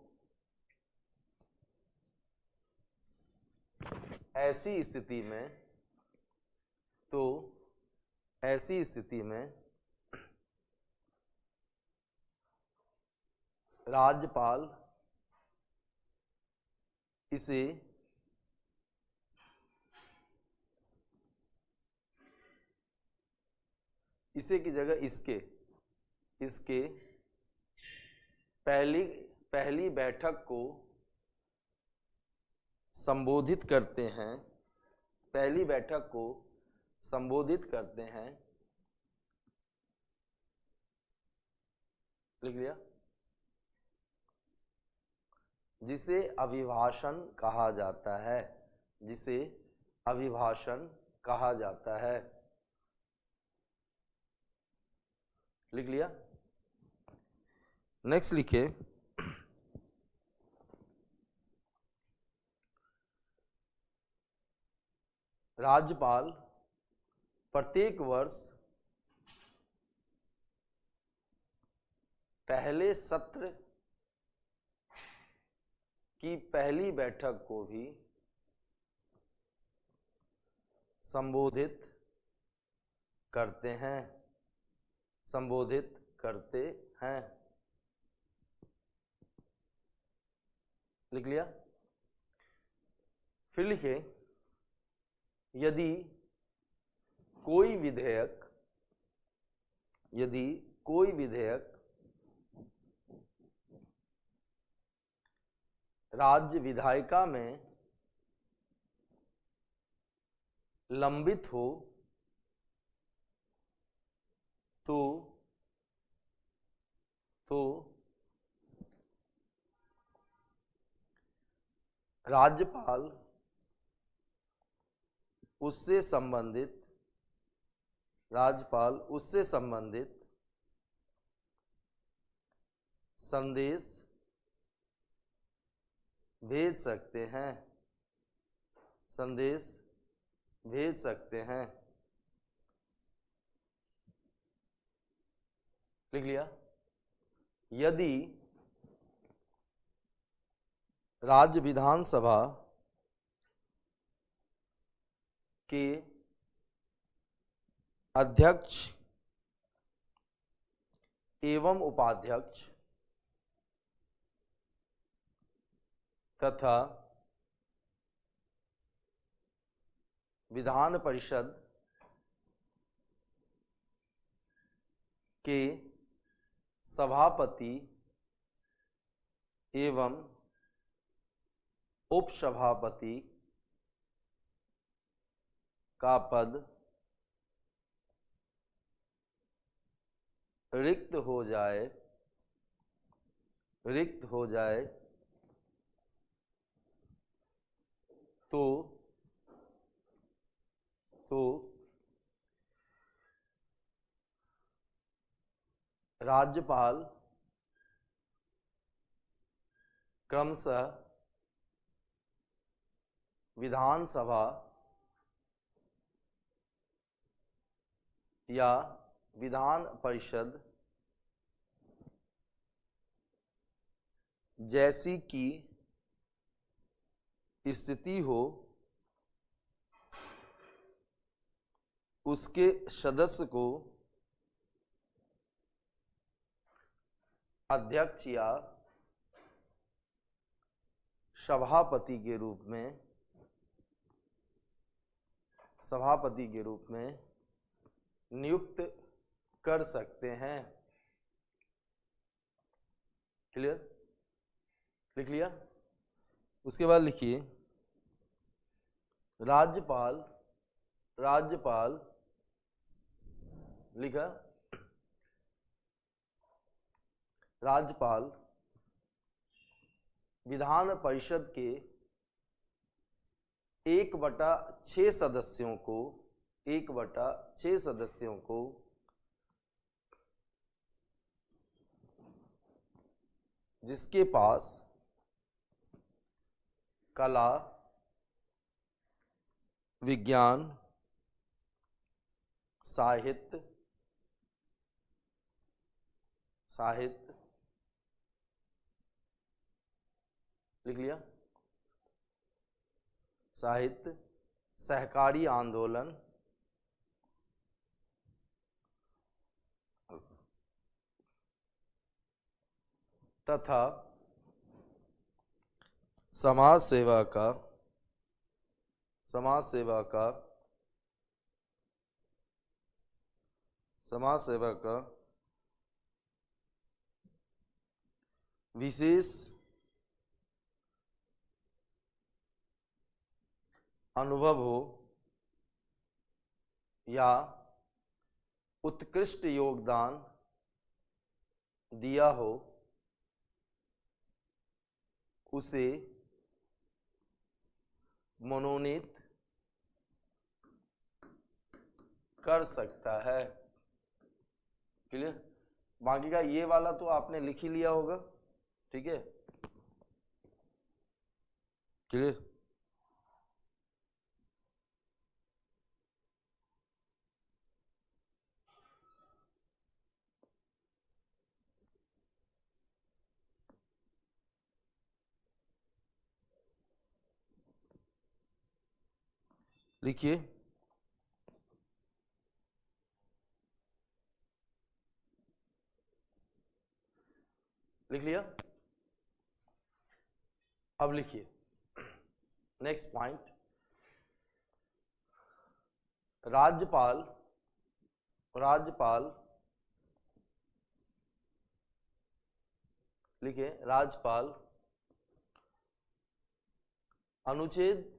ऐसी स्थिति में राज्यपाल इसे की जगह इसके पहली बैठक को संबोधित करते हैं, लिख लिया, जिसे अभिभाषण कहा जाता है, लिख लिया। नेक्स्ट लिखिए, राज्यपाल प्रत्येक वर्ष पहले सत्र की पहली बैठक को भी संबोधित करते हैं। लिख लिया। फिर लिखे, यदि कोई विधेयक राज्य विधायिका में लंबित हो तो राज्यपाल उससे संबंधित संदेश भेज सकते हैं। लिख लिया। यदि राज्य विधानसभा के अध्यक्ष एवं उपाध्यक्ष तथा विधान परिषद के सभापति एवं उपसभापति का पद रिक्त हो जाए तो राज्यपाल क्रमशः विधानसभा या विधान परिषद जैसी की स्थिति हो उसके सदस्य को अध्यक्ष या सभापति के रूप में नियुक्त कर सकते हैं। क्लियर? लिख लिया? उसके बाद लिखिए राज्यपाल लिखा। राज्यपाल विधान परिषद के 1/6 सदस्यों को जिसके पास कला, विज्ञान, साहित्य, लिख लिया, साहित्य, सहकारी आंदोलन तथा समाज सेवा का विशेष अनुभव हो या उत्कृष्ट योगदान दिया हो उसे मनोनीत कर सकता है। क्लियर? बाकी का ये वाला तो आपने लिख ही लिया होगा। ठीक है? क्लियर? लिखिए लिख लिया? अब लिखिए नेक्स्ट पॉइंट। राज्यपाल लिखिए राज्यपाल अनुच्छेद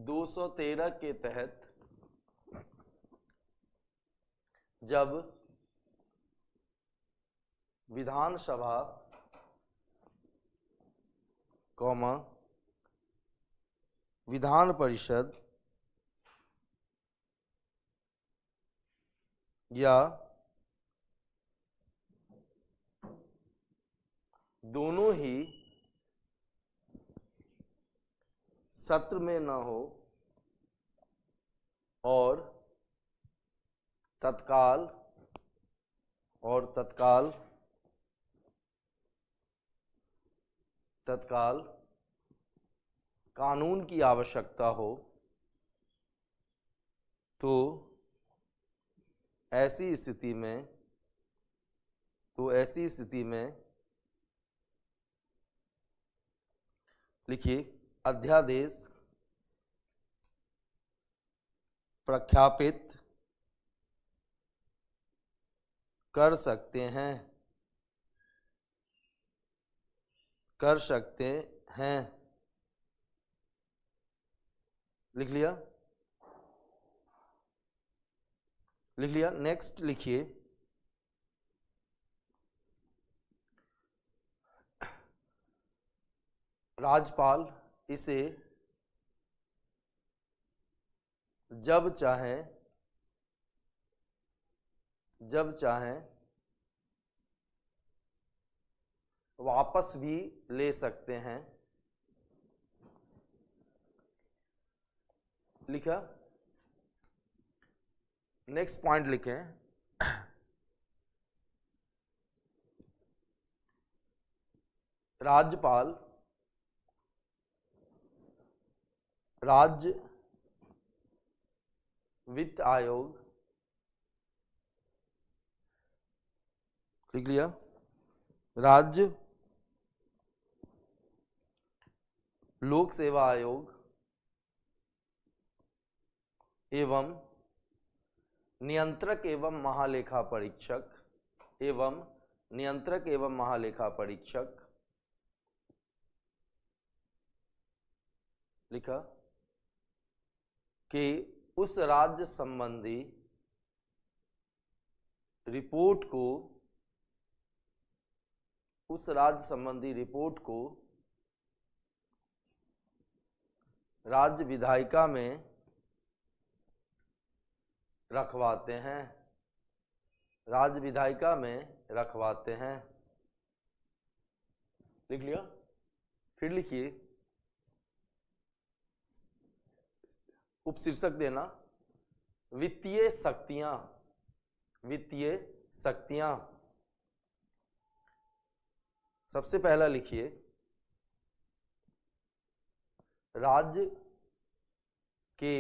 213 के तहत जब विधानसभा विधान परिषद या दोनों ही सत्र में न हो और तत्काल कानून की आवश्यकता हो तो ऐसी स्थिति में लिखिए अध्यादेश प्रख्यापित कर सकते हैं। लिख लिया। नेक्स्ट लिखिए राज्यपाल इसे जब चाहें वापस भी ले सकते हैं। लिखा। नेक्स्ट पॉइंट लिखें राज्यपाल राज्य वित्त आयोग, लिख लिया, राज्य लोक सेवा आयोग एवं नियंत्रक एवं महालेखा परीक्षक लिखा कि उस राज्य संबंधी रिपोर्ट को राज्य विधायिका में रखवाते हैं। लिख लिया। फिर लिखिए उपशीर्षक देना वित्तीय शक्तियां। सबसे पहला लिखिए राज्य के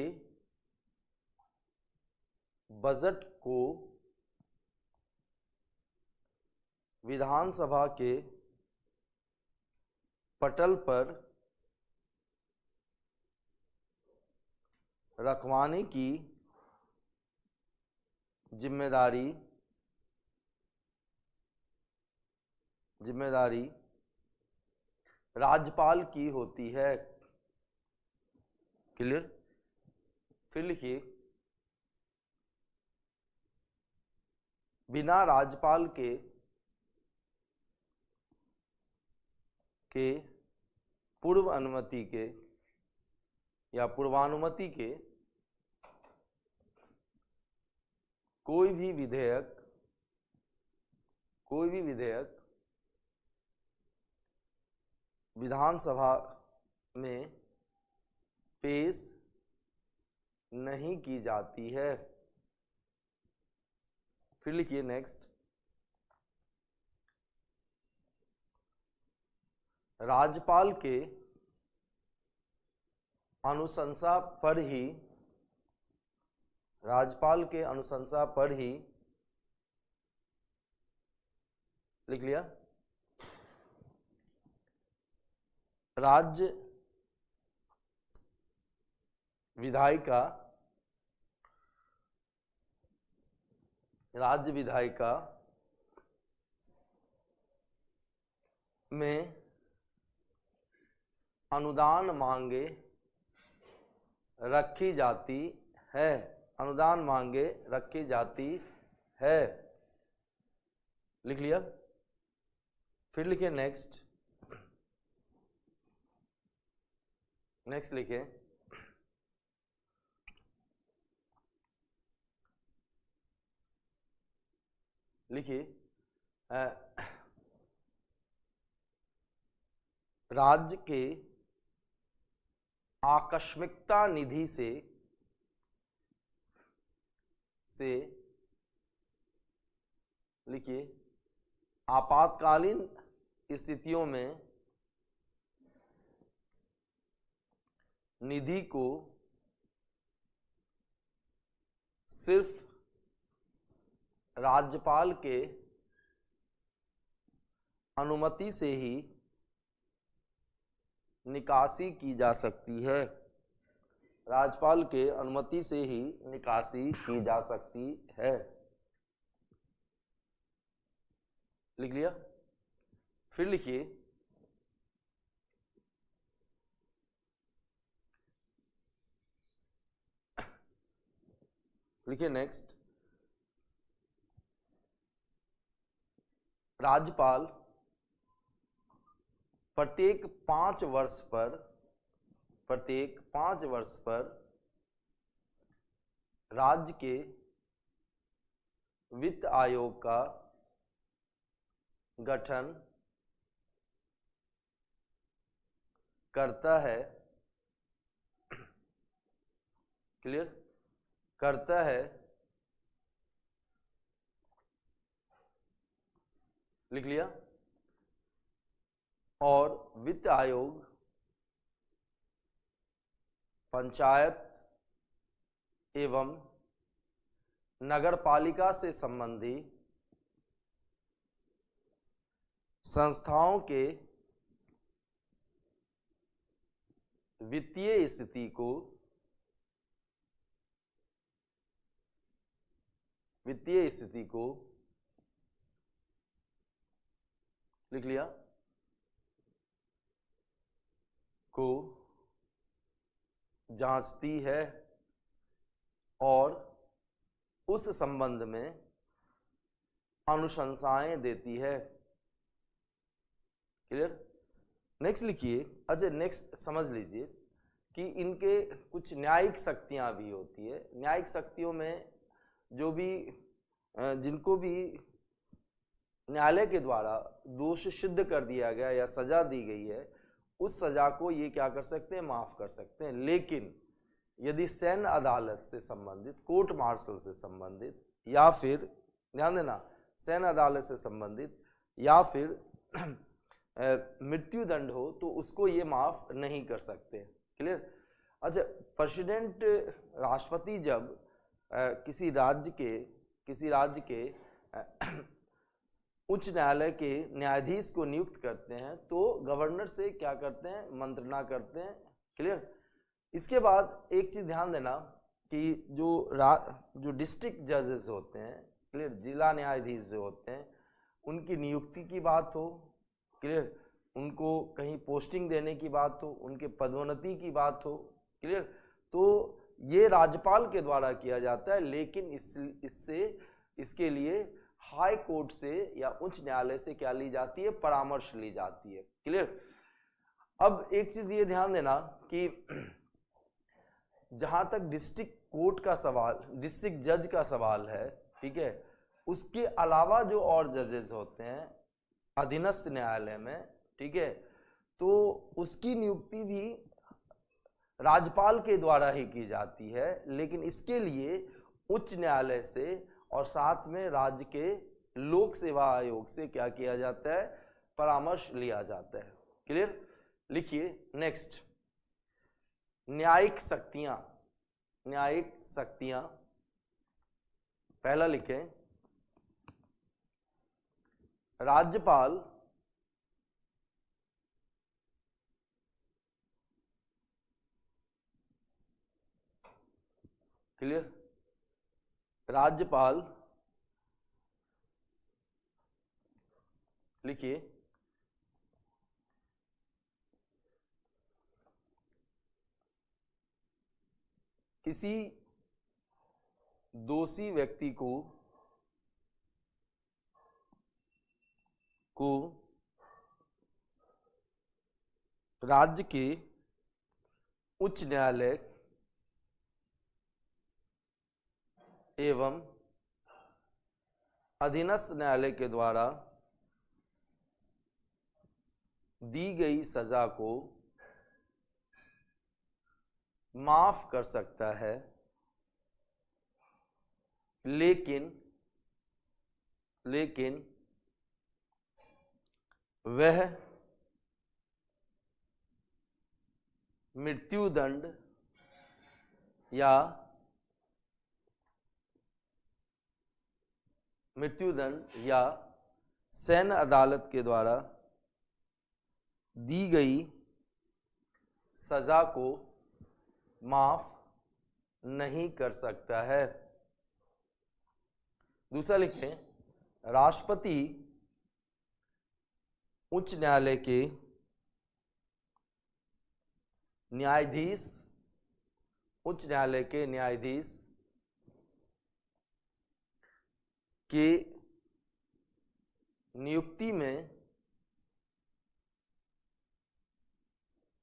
बजट को विधानसभा के पटल पर रखवाने की जिम्मेदारी राज्यपाल की होती है। क्लियर। फिर लिखिए बिना राज्यपाल के पूर्वानुमति के कोई भी विधेयक विधानसभा में पेश नहीं की जाती है। फिर लिखिए नेक्स्ट राज्यपाल के अनुशंसा पर ही लिख लिया राज्य विधायिका में अनुदान मांगे रखी जाती है। लिख लिया। फिर लिखिए नेक्स्ट लिखिए राज्य के आकस्मिकता निधि से लिखिए आपातकालीन स्थितियों में निधि को सिर्फ राज्यपाल के अनुमति से ही निकासी की जा सकती है। राज्यपाल के अनुमति से ही निकासी की जा सकती है। लिख लिया? फिर लिखिए, लिखिए नेक्स्ट, राज्यपाल प्रत्येक 5 वर्ष पर राज्य के वित्त आयोग का गठन करता है। क्लियर? करता है। लिख लिया? और वित्त आयोग पंचायत एवं नगरपालिका से संबंधी संस्थाओं के वित्तीय स्थिति को लिख लिया? को जांचती है और उस संबंध में अनुशंसाएं देती है। क्लियर? नेक्स्ट लिखिए। अच्छा, नेक्स्ट समझ लीजिए कि इनके कुछ न्यायिक शक्तियां भी होती है। न्यायिक शक्तियों में जो भी जिनको भी न्यायालय के द्वारा दोष सिद्ध कर दिया गया या सजा दी गई है, उस सजा को ये क्या कर सकते हैं? माफ कर सकते हैं। लेकिन यदि सैन्य अदालत से संबंधित, कोर्ट मार्शल से संबंधित, या फिर ध्यान देना, सैन्य अदालत से संबंधित या फिर मृत्युदंड हो तो उसको ये माफ नहीं कर सकते। क्लियर? अच्छा, प्रेसिडेंट, राष्ट्रपति जब किसी राज्य के उच्च न्यायालय के न्यायाधीश को नियुक्त करते हैं तो गवर्नर से क्या करते हैं? मंत्रणा करते हैं। क्लियर? इसके बाद एक चीज ध्यान देना कि जो डिस्ट्रिक्ट जजेस होते हैं, क्लियर, जिला न्यायाधीश जो होते हैं, उनकी नियुक्ति की बात हो, क्लियर, उनको कहीं पोस्टिंग देने की बात हो, उनके पदोन्नति की बात हो, क्लियर, तो ये राज्यपाल के द्वारा किया जाता है। लेकिन इसके लिए हाई कोर्ट से या उच्च न्यायालय से क्या ली जाती है? परामर्श ली जाती है। क्लियर? अब एक चीज ये ध्यान देना कि जहां तक डिस्ट्रिक्ट कोर्ट का सवाल, डिस्ट्रिक्ट जज का सवाल है, ठीक है, उसके अलावा जो और जजेस होते हैं अधीनस्थ न्यायालय में, ठीक है, तो उसकी नियुक्ति भी राज्यपाल के द्वारा ही की जाती है। लेकिन इसके लिए उच्च न्यायालय से और साथ में राज्य के लोक सेवा आयोग से क्या किया जाता है? परामर्श लिया जाता है। क्लियर? लिखिए नेक्स्ट, न्यायिक शक्तियां। पहला लिखें, राज्यपाल क्लियर? राज्यपाल, लिखिए, किसी दोषी व्यक्ति को राज्य के उच्च न्यायालय एवं अधीनस्थ न्यायालय के द्वारा दी गई सजा को माफ कर सकता है, लेकिन वह मृत्युदंड या मृत्युदंड या सैन्य अदालत के द्वारा दी गई सजा को माफ नहीं कर सकता है। दूसरा लिखें, राष्ट्रपति उच्च न्यायालय के न्यायाधीश, उच्च न्यायालय के न्यायाधीश के नियुक्ति में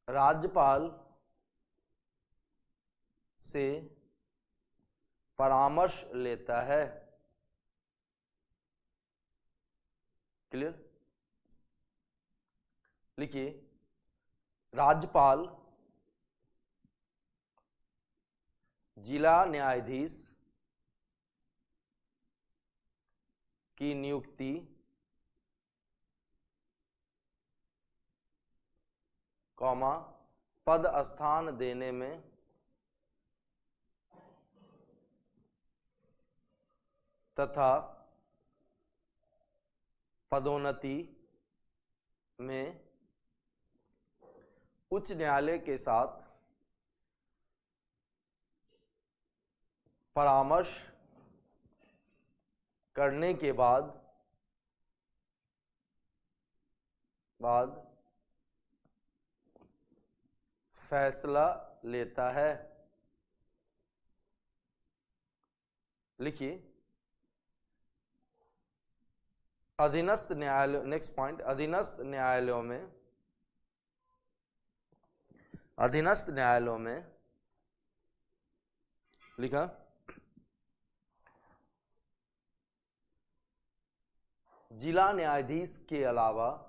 राज्यपाल से परामर्श लेता है। क्लियर? लिखिए, राज्यपाल जिला न्यायाधीश की नियुक्ति कॉमा पद स्थान देने में तथा पदोन्नति में उच्च न्यायालय के साथ परामर्श करने के बाद फैसला लेता है। लिखिए, अधीनस्थ न्यायालय, नेक्स्ट पॉइंट, अधीनस्थ न्यायालयों में लिखा जिला न्यायाधीश के अलावा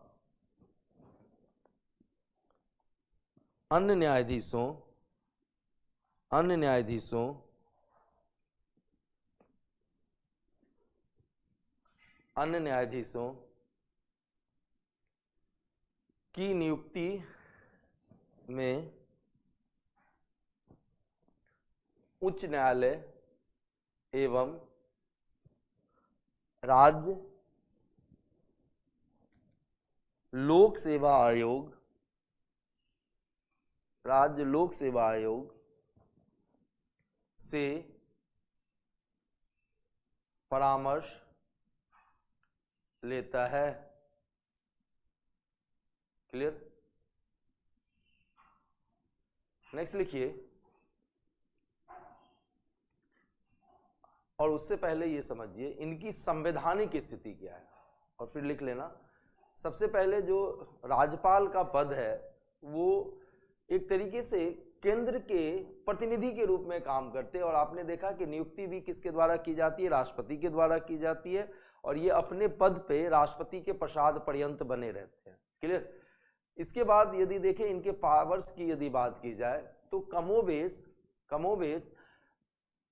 अन्य न्यायाधीशों की नियुक्ति में उच्च न्यायालय एवं राज्य लोक सेवा आयोग से परामर्श लेता है। क्लियर? नेक्स्ट लिखिए, और उससे पहले ये समझिए इनकी संवैधानिक स्थिति क्या है, और फिर लिख लेना। सबसे पहले जो राज्यपाल का पद है वो एक तरीके से केंद्र के प्रतिनिधि के रूप में काम करते हैं, और आपने देखा कि नियुक्ति भी किसके द्वारा की जाती है, राष्ट्रपति के द्वारा की जाती है, और ये अपने पद पे राष्ट्रपति के प्रसाद पर्यंत बने रहते हैं। क्लियर? इसके बाद यदि देखें इनके पावर्स की यदि बात की जाए तो कमोबेश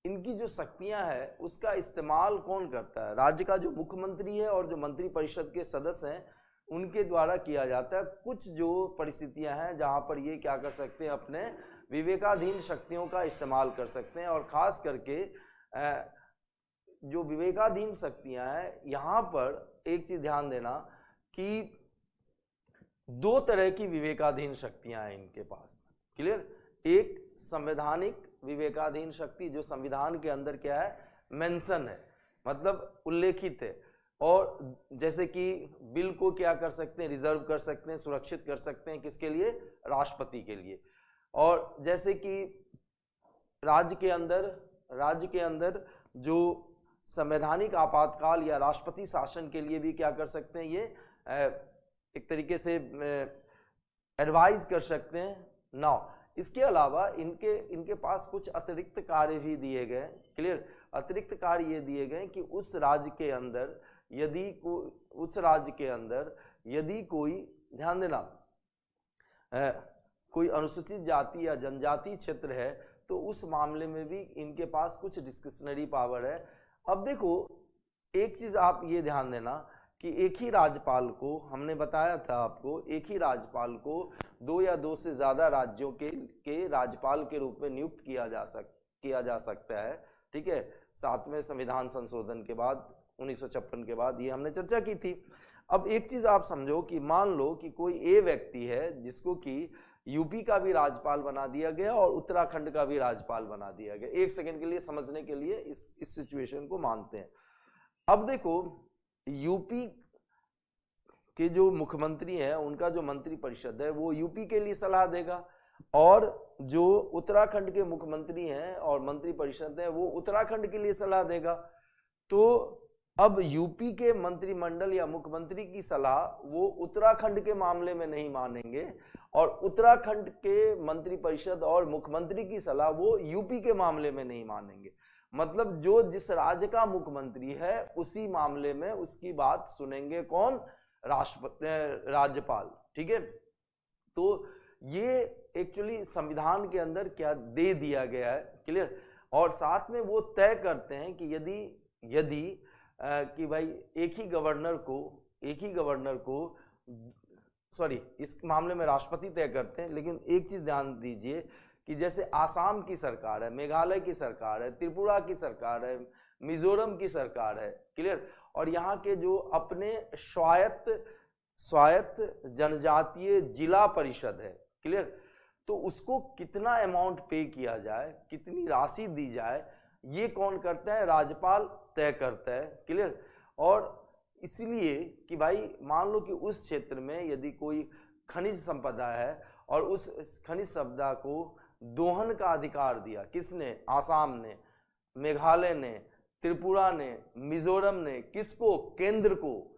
इनकी जो शक्तियां हैं उसका इस्तेमाल कौन करता है? राज्य का जो मुख्यमंत्री है और जो मंत्री परिषद के सदस्य हैं उनके द्वारा किया जाता है। कुछ जो परिस्थितियां हैं जहां पर ये क्या कर सकते हैं, अपने विवेकाधीन शक्तियों का इस्तेमाल कर सकते हैं, और खास करके जो विवेकाधीन शक्तियां हैं यहाँ पर एक चीज ध्यान देना कि दो तरह की विवेकाधीन शक्तियां हैं इनके पास। क्लियर? एक संवैधानिक विवेकाधीन शक्ति जो संविधान के अंदर क्या है, मेंशन है, मतलब उल्लेखित है, और जैसे कि बिल को क्या कर सकते हैं, रिजर्व कर सकते हैं, सुरक्षित कर सकते हैं, किसके लिए? राष्ट्रपति के लिए। और जैसे कि राज्य के अंदर जो संवैधानिक आपातकाल या राष्ट्रपति शासन के लिए भी क्या कर सकते हैं, ये एक तरीके से एडवाइज कर सकते हैं ना। इसके अलावा इनके पास कुछ अतिरिक्त कार्य भी दिए गए। क्लियर? अतिरिक्त कार्य ये दिए गए कि उस राज्य के अंदर यदि कोई ध्यान देना कोई अनुसूचित जाति या जनजाति क्षेत्र है तो उस मामले में भी इनके पास कुछ डिस्क्रिशनरी पावर है। अब देखो एक चीज आप ये ध्यान देना कि एक ही राज्यपाल को, हमने बताया था आपको, एक ही राज्यपाल को दो या दो से ज्यादा राज्यों के राज्यपाल के रूप में नियुक्त किया जा सकता है। ठीक है? 7वें संविधान संशोधन के बाद 1956 के बाद, ये हमने चर्चा की थी। अब एक चीज आप समझो कि मान लो कि कोई ए व्यक्ति है जिसको कि यूपी का भी राज्यपाल बना दिया गया और उत्तराखंड का भी राज्यपाल बना दिया गया। एक सेकंड के लिए समझने के लिए इस सिचुएशन को मानते हैं। अब देखो, यूपी के जो मुख्यमंत्री हैं उनका जो मंत्री परिषद है वो यूपी के लिए सलाह देगा, और जो उत्तराखंड के मुख्यमंत्री हैं और मंत्री परिषद है वो उत्तराखंड के लिए सलाह देगा। तो अब यूपी के मंत्रिमंडल या मुख्यमंत्री की सलाह वो उत्तराखंड के मामले में नहीं मानेंगे, और उत्तराखंड के मंत्री परिषद और मुख्यमंत्री की सलाह वो यूपी के मामले में नहीं मानेंगे। मतलब जो जिस राज्य का मुख्यमंत्री है उसी मामले में उसकी बात सुनेंगे कौन? राष्ट्रपति, राज्यपाल। ठीक है, तो ये एक्चुअली संविधान के अंदर क्या दे दिया गया है, क्लियर। और साथ में वो तय करते हैं कि यदि कि भाई एक ही गवर्नर को सॉरी, इस मामले में राष्ट्रपति तय करते हैं। लेकिन एक चीज ध्यान दीजिए कि जैसे आसाम की सरकार है, मेघालय की सरकार है, त्रिपुरा की सरकार है, मिजोरम की सरकार है, क्लियर, और यहाँ के जो अपने स्वायत्त जनजातीय जिला परिषद है, क्लियर, तो उसको कितना अमाउंट पे किया जाए, कितनी राशि दी जाए, ये कौन करता है? राज्यपाल तय करता है, क्लियर। और इसलिए कि भाई मान लो कि उस क्षेत्र में यदि कोई खनिज संपदा है और उस खनिज संपदा को दोहन का अधिकार दिया, किसने? आसाम ने, मेघालय ने, त्रिपुरा ने, मिजोरम ने, किसको? केंद्र को।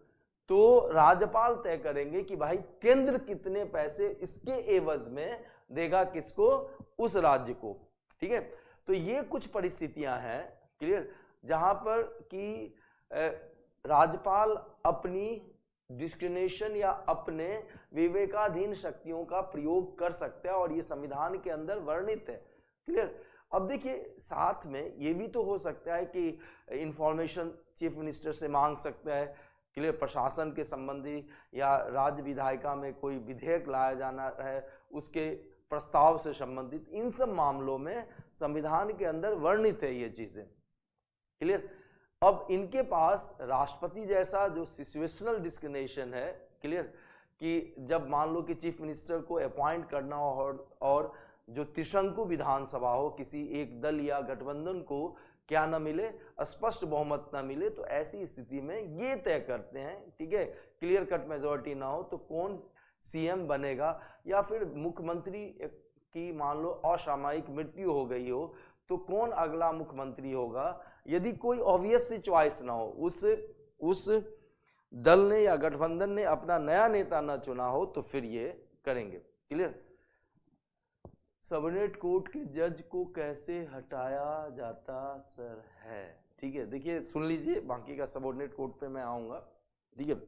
तो राज्यपाल तय करेंगे कि भाई केंद्र कितने पैसे इसके एवज में देगा, किसको? उस राज्य को। ठीक है, तो ये कुछ परिस्थितियां हैं, क्लियर, जहां पर कि राज्यपाल अपनी डिस्क्रिमिनेशन या अपने विवेकाधीन शक्तियों का प्रयोग कर सकते हैं, और ये संविधान के अंदर वर्णित है, क्लियर। अब देखिए, साथ में ये भी तो हो सकता है कि इंफॉर्मेशन चीफ मिनिस्टर से मांग सकता है, क्लियर, प्रशासन के संबंधी या राज्य विधायिका में कोई विधेयक लाया जाना है उसके प्रस्ताव से संबंधित, इन सब मामलों में संविधान के अंदर वर्णित है ये चीजें, क्लियर। अब इनके पास राष्ट्रपति जैसा जो सिचुएशनल डिस्क्रिमिनेशन है, क्लियर, कि जब मान लो कि चीफ मिनिस्टर को अपॉइंट करना हो और जो त्रिशंकु विधानसभा हो, किसी एक दल या गठबंधन को क्या न मिले, स्पष्ट बहुमत न मिले, तो ऐसी स्थिति में ये तय करते हैं, ठीक है, क्लियर कट मेजोरिटी ना हो तो कौन सीएम बनेगा, या फिर मुख्यमंत्री की मान लो असामयिक मृत्यु हो गई हो तो कौन अगला मुख्यमंत्री होगा। यदि कोई ऑब्वियस सी चॉइस ना हो, उस दल ने या गठबंधन ने अपना नया नेता ना चुना हो, तो फिर ये करेंगे, क्लियर। सबऑर्डिनेट कोर्ट के जज को कैसे हटाया जाता सर है? ठीक है, देखिए सुन लीजिए, बाकी का सबऑर्डिनेट कोर्ट पे मैं आऊंगा। ठीक है,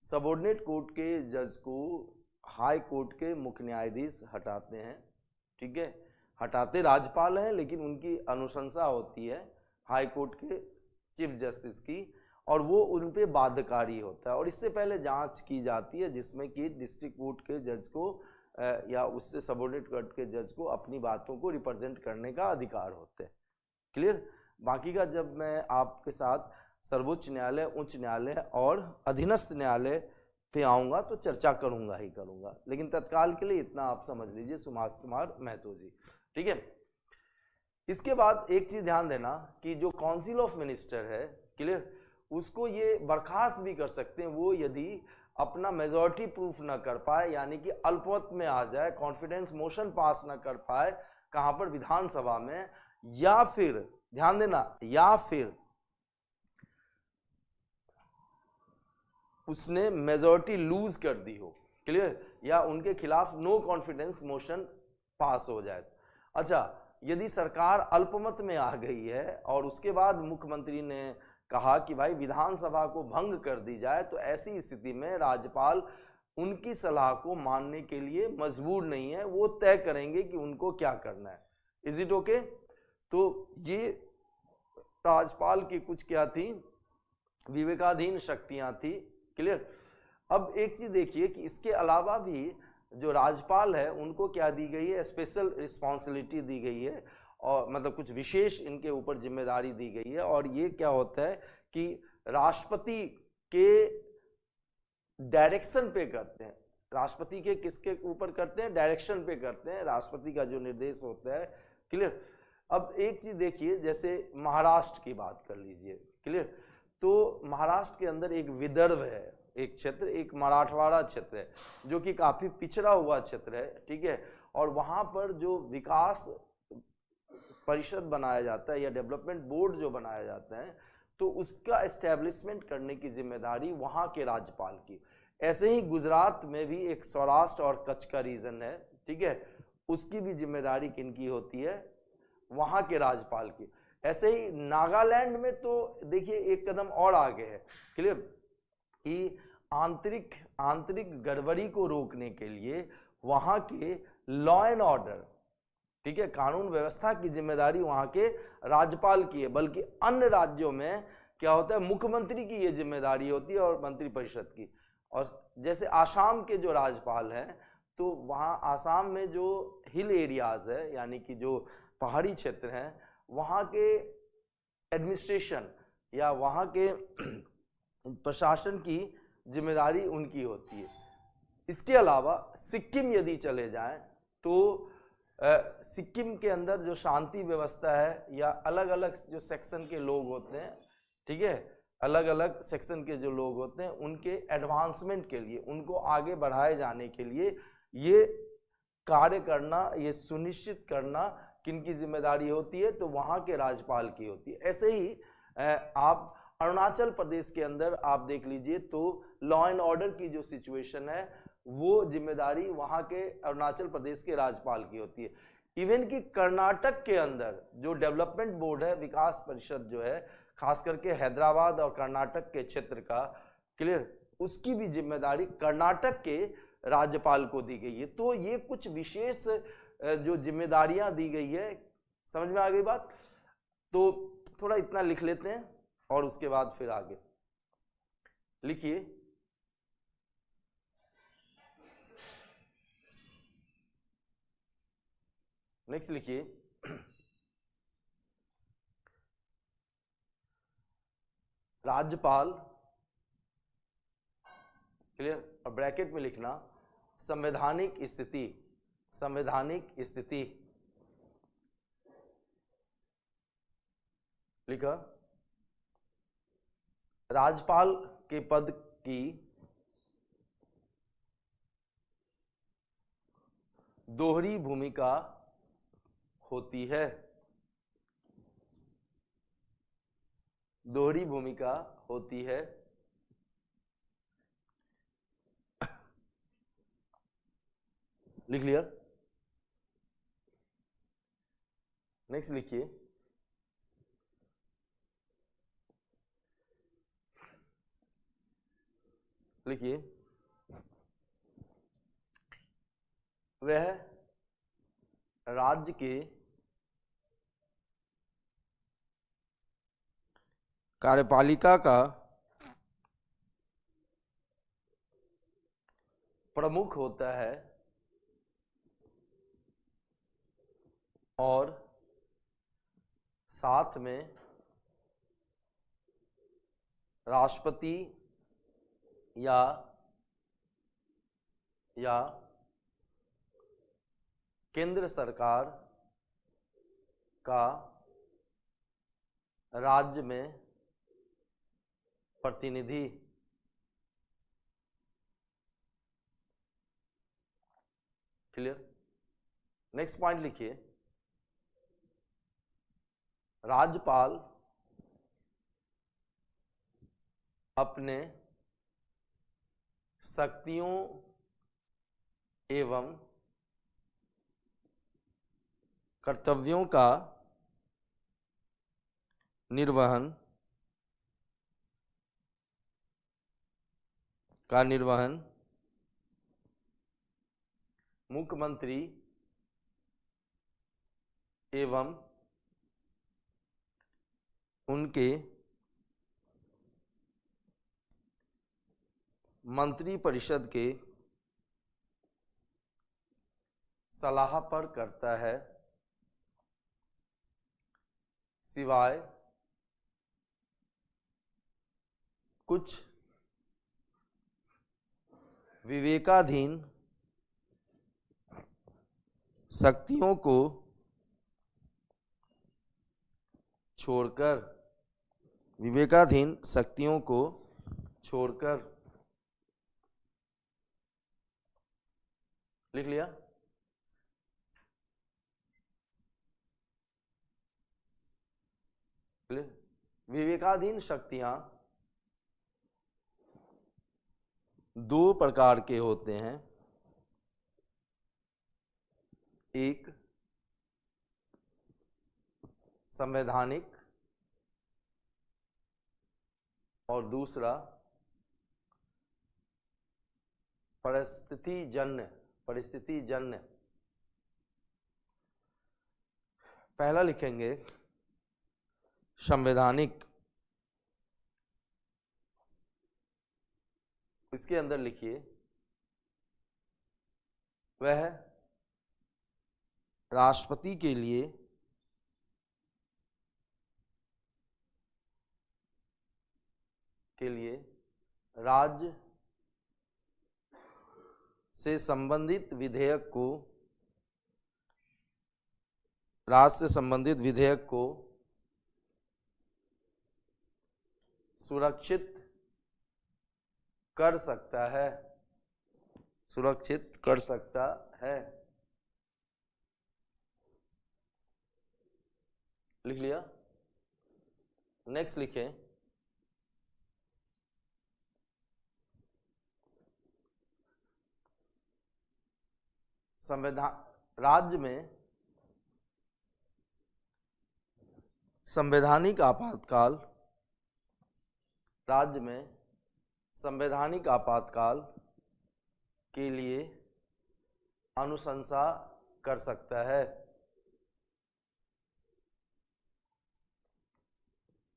सबऑर्डिनेट कोर्ट के जज को हाई कोर्ट के मुख्य न्यायाधीश हटाते हैं। ठीक है, हटाते राज्यपाल हैं, लेकिन उनकी अनुशंसा होती है हाई कोर्ट के चीफ जस्टिस की, और वो उन पे बाध्यकारी होता है, और इससे पहले जांच की जाती है जिसमें कि डिस्ट्रिक्ट कोर्ट के जज को या उससे सबऑर्डिनेट कोर्ट के जज को अपनी बातों को रिप्रेजेंट करने का अधिकार होते हैं, क्लियर। बाकी का जब मैं आपके साथ सर्वोच्च न्यायालय, उच्च न्यायालय और अधीनस्थ न्यायालय पे आऊंगा तो चर्चा करूंगा ही करूंगा, लेकिन तत्काल के लिए इतना आप समझ लीजिए, सुभाष कुमार महतो जी। ठीक है, इसके बाद एक चीज ध्यान देना कि जो काउंसिल ऑफ मिनिस्टर है, क्लियर, उसको ये बर्खास्त भी कर सकते हैं वो यदि अपना मेजॉरिटी प्रूफ ना कर पाए, यानी कि अल्पमत में आ जाए, कॉन्फिडेंस मोशन पास ना कर पाए, कहां पर? विधानसभा में, या फिर ध्यान देना, या फिर उसने मेजॉरिटी लूज कर दी हो, क्लियर, या उनके खिलाफ नो कॉन्फिडेंस मोशन पास हो जाए। अच्छा, यदि सरकार अल्पमत में आ गई है और उसके बाद मुख्यमंत्री ने कहा कि भाई विधानसभा को भंग कर दी जाए, तो ऐसी स्थिति में राज्यपाल उनकी सलाह को मानने के लिए मजबूर नहीं है, वो तय करेंगे कि उनको क्या करना है। Is it okay? तो ये राज्यपाल की कुछ क्या थी, विवेकाधीन शक्तियां थी, क्लियर। अब एक चीज देखिए कि इसके अलावा भी जो राज्यपाल है उनको क्या दी गई है, स्पेशल रिस्पॉन्सिबिलिटी दी गई है, और मतलब कुछ विशेष इनके ऊपर जिम्मेदारी दी गई है। और ये क्या होता है कि राष्ट्रपति के डायरेक्शन पे करते हैं। राष्ट्रपति के किसके ऊपर करते हैं? डायरेक्शन पे करते हैं, राष्ट्रपति का जो निर्देश होता है। क्लियर। अब एक चीज देखिए, जैसे महाराष्ट्र की बात कर लीजिए। क्लियर। तो महाराष्ट्र के अंदर एक विदर्भ है, एक क्षेत्र, एक मराठवाड़ा क्षेत्र है जो कि काफी पिछड़ा हुआ क्षेत्र है। ठीक है। और वहां पर जो विकास परिषद बनाया जाता है या डेवलपमेंट बोर्ड जो बनाया जाता है, तो उसका एस्टेब्लिशमेंट करने की जिम्मेदारी वहां के राज्यपाल की। ऐसे ही गुजरात में भी एक सौराष्ट्र और कच्छ का रीजन है। ठीक है। उसकी भी जिम्मेदारी किनकी होती है? वहां के राज्यपाल की। ऐसे ही नागालैंड में तो देखिए एक कदम और आगे है। क्लियर। कि आंतरिक गड़बड़ी को रोकने के लिए वहां के लॉ एंड ऑर्डर, ठीक है, कानून व्यवस्था की जिम्मेदारी वहां के राज्यपाल की है। बल्कि अन्य राज्यों में क्या होता है, मुख्यमंत्री की ये जिम्मेदारी होती है और मंत्रिपरिषद की। और जैसे आसाम के जो राज्यपाल हैं, तो वहाँ आसाम में जो हिल एरियाज है, यानी कि जो पहाड़ी क्षेत्र हैं, वहाँ के एडमिनिस्ट्रेशन या वहाँ के प्रशासन की जिम्मेदारी उनकी होती है। इसके अलावा सिक्किम यदि चले जाएं, तो सिक्किम के अंदर जो शांति व्यवस्था है या अलग अलग जो सेक्शन के लोग होते हैं, ठीक है, अलग अलग सेक्शन के जो लोग होते हैं, उनके एडवांसमेंट के लिए, उनको आगे बढ़ाए जाने के लिए ये कार्य करना, ये सुनिश्चित करना किनकी जिम्मेदारी होती है? तो वहाँ के राज्यपाल की होती है। ऐसे ही आप अरुणाचल प्रदेश के अंदर आप देख लीजिए, तो लॉ एंड ऑर्डर की जो सिचुएशन है, वो जिम्मेदारी वहाँ के अरुणाचल प्रदेश के राज्यपाल की होती है। इवन कि कर्नाटक के अंदर जो डेवलपमेंट बोर्ड है, विकास परिषद जो है, खास करके हैदराबाद और कर्नाटक के क्षेत्र का, क्लियर, उसकी भी जिम्मेदारी कर्नाटक के राज्यपाल को दी गई है। तो ये कुछ विशेष जो जिम्मेदारियां दी गई है, समझ में आ गई बात? तो थोड़ा इतना लिख लेते हैं और उसके बाद फिर आगे लिखिए। नेक्स्ट लिखिए, राज्यपाल, क्लियर, और ब्रैकेट में लिखना संवैधानिक स्थिति, संवैधानिक स्थिति लिखा। राज्यपाल के पद की दोहरी भूमिका होती है, दोहरी भूमिका होती है। लिख लिया? नेक्स्ट लिखिए, लिखिए, वह राज्य के कार्यपालिका का प्रमुख होता है और साथ में राष्ट्रपति या केंद्र सरकार का राज्य में प्रतिनिधि। क्लियर? नेक्स्ट पॉइंट लिखिए, राज्यपाल अपने शक्तियों एवं कर्तव्यों का निर्वहन मुख्यमंत्री एवं उनके मंत्रिपरिषद के सलाह पर करता है। सिवाय कुछ विवेकाधीन शक्तियों को छोड़कर, विवेकाधीन शक्तियों को छोड़कर, लिख लिया, विवेकाधीन शक्तियां दो प्रकार के होते हैं। एक संवैधानिक और दूसरा परिस्थितिजन्य। पहला लिखेंगे संवैधानिक, इसके अंदर लिखिए वह राष्ट्रपति के लिए राज्य से संबंधित विधेयक को सुरक्षित कर सकता है, लिख लिया। नेक्स्ट लिखें राज्य में संवैधानिक आपातकाल के लिए अनुशंसा कर सकता है।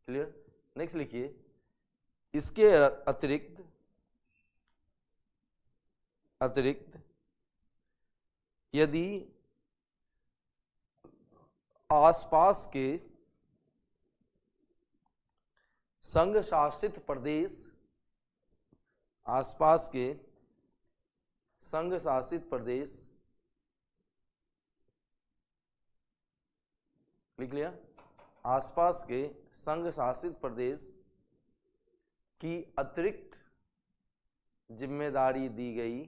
क्लियर? नेक्स्ट लिखिए इसके अतिरिक्त यदि आसपास के संघ शासित प्रदेश लिख लिया, आसपास के संघ शासित प्रदेश की अतिरिक्त जिम्मेदारी दी गई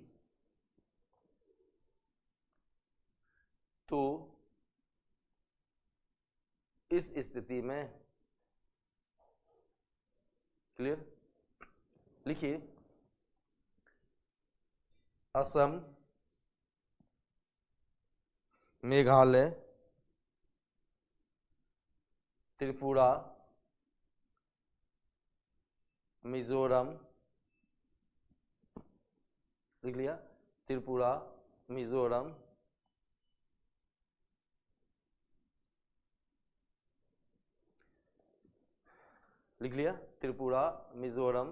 तो इस स्थिति में, क्लियर? लिखिए असम, मेघालय, त्रिपुरा, मिजोरम, लिख लिया, त्रिपुरा, मिजोरम, लिख लिया, त्रिपुरा, मिजोरम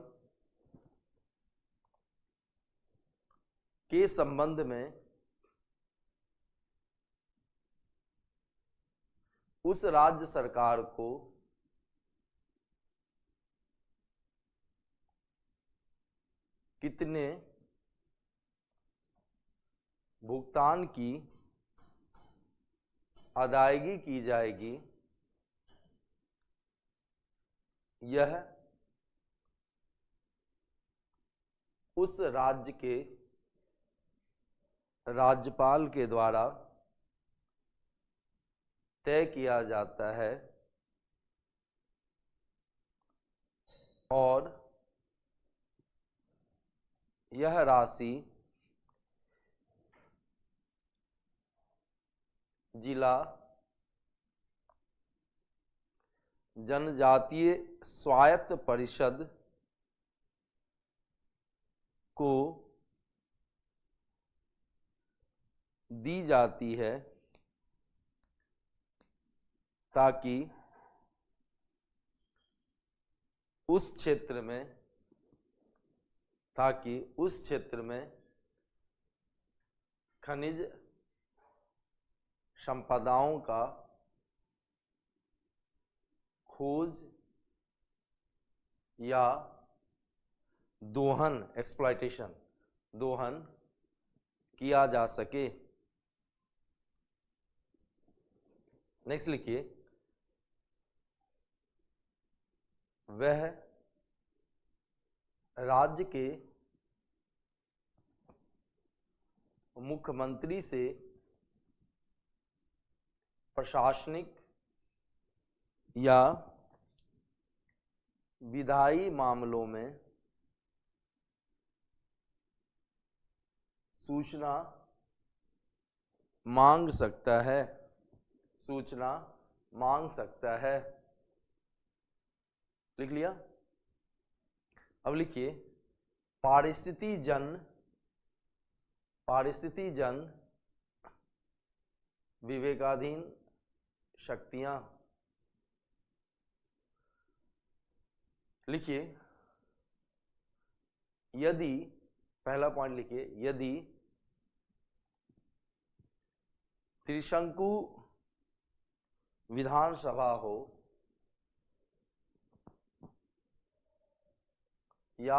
के संबंध में उस राज्य सरकार को कितने भुगतान की अदायगी की जाएगी, यह उस राज्य के राज्यपाल के द्वारा तय किया जाता है और यह राशि जिला जनजातीय स्वायत्त परिषद को दी जाती है ताकि उस क्षेत्र में खनिज संपदाओं का खोज या दोहन, एक्सप्लॉयटेशन, दोहन किया जा सके। नेक्स्ट लिखिए, वह राज्य के मुख्यमंत्री से प्रशासनिक या विधायी मामलों में सूचना मांग सकता है, सूचना मांग सकता है। लिख लिया। अब लिखिए, पारिस्थिति जन विवेकाधीन शक्तियां। लिखिए, यदि, पहला पॉइंट लिखिए, यदि त्रिशंकु विधानसभा हो या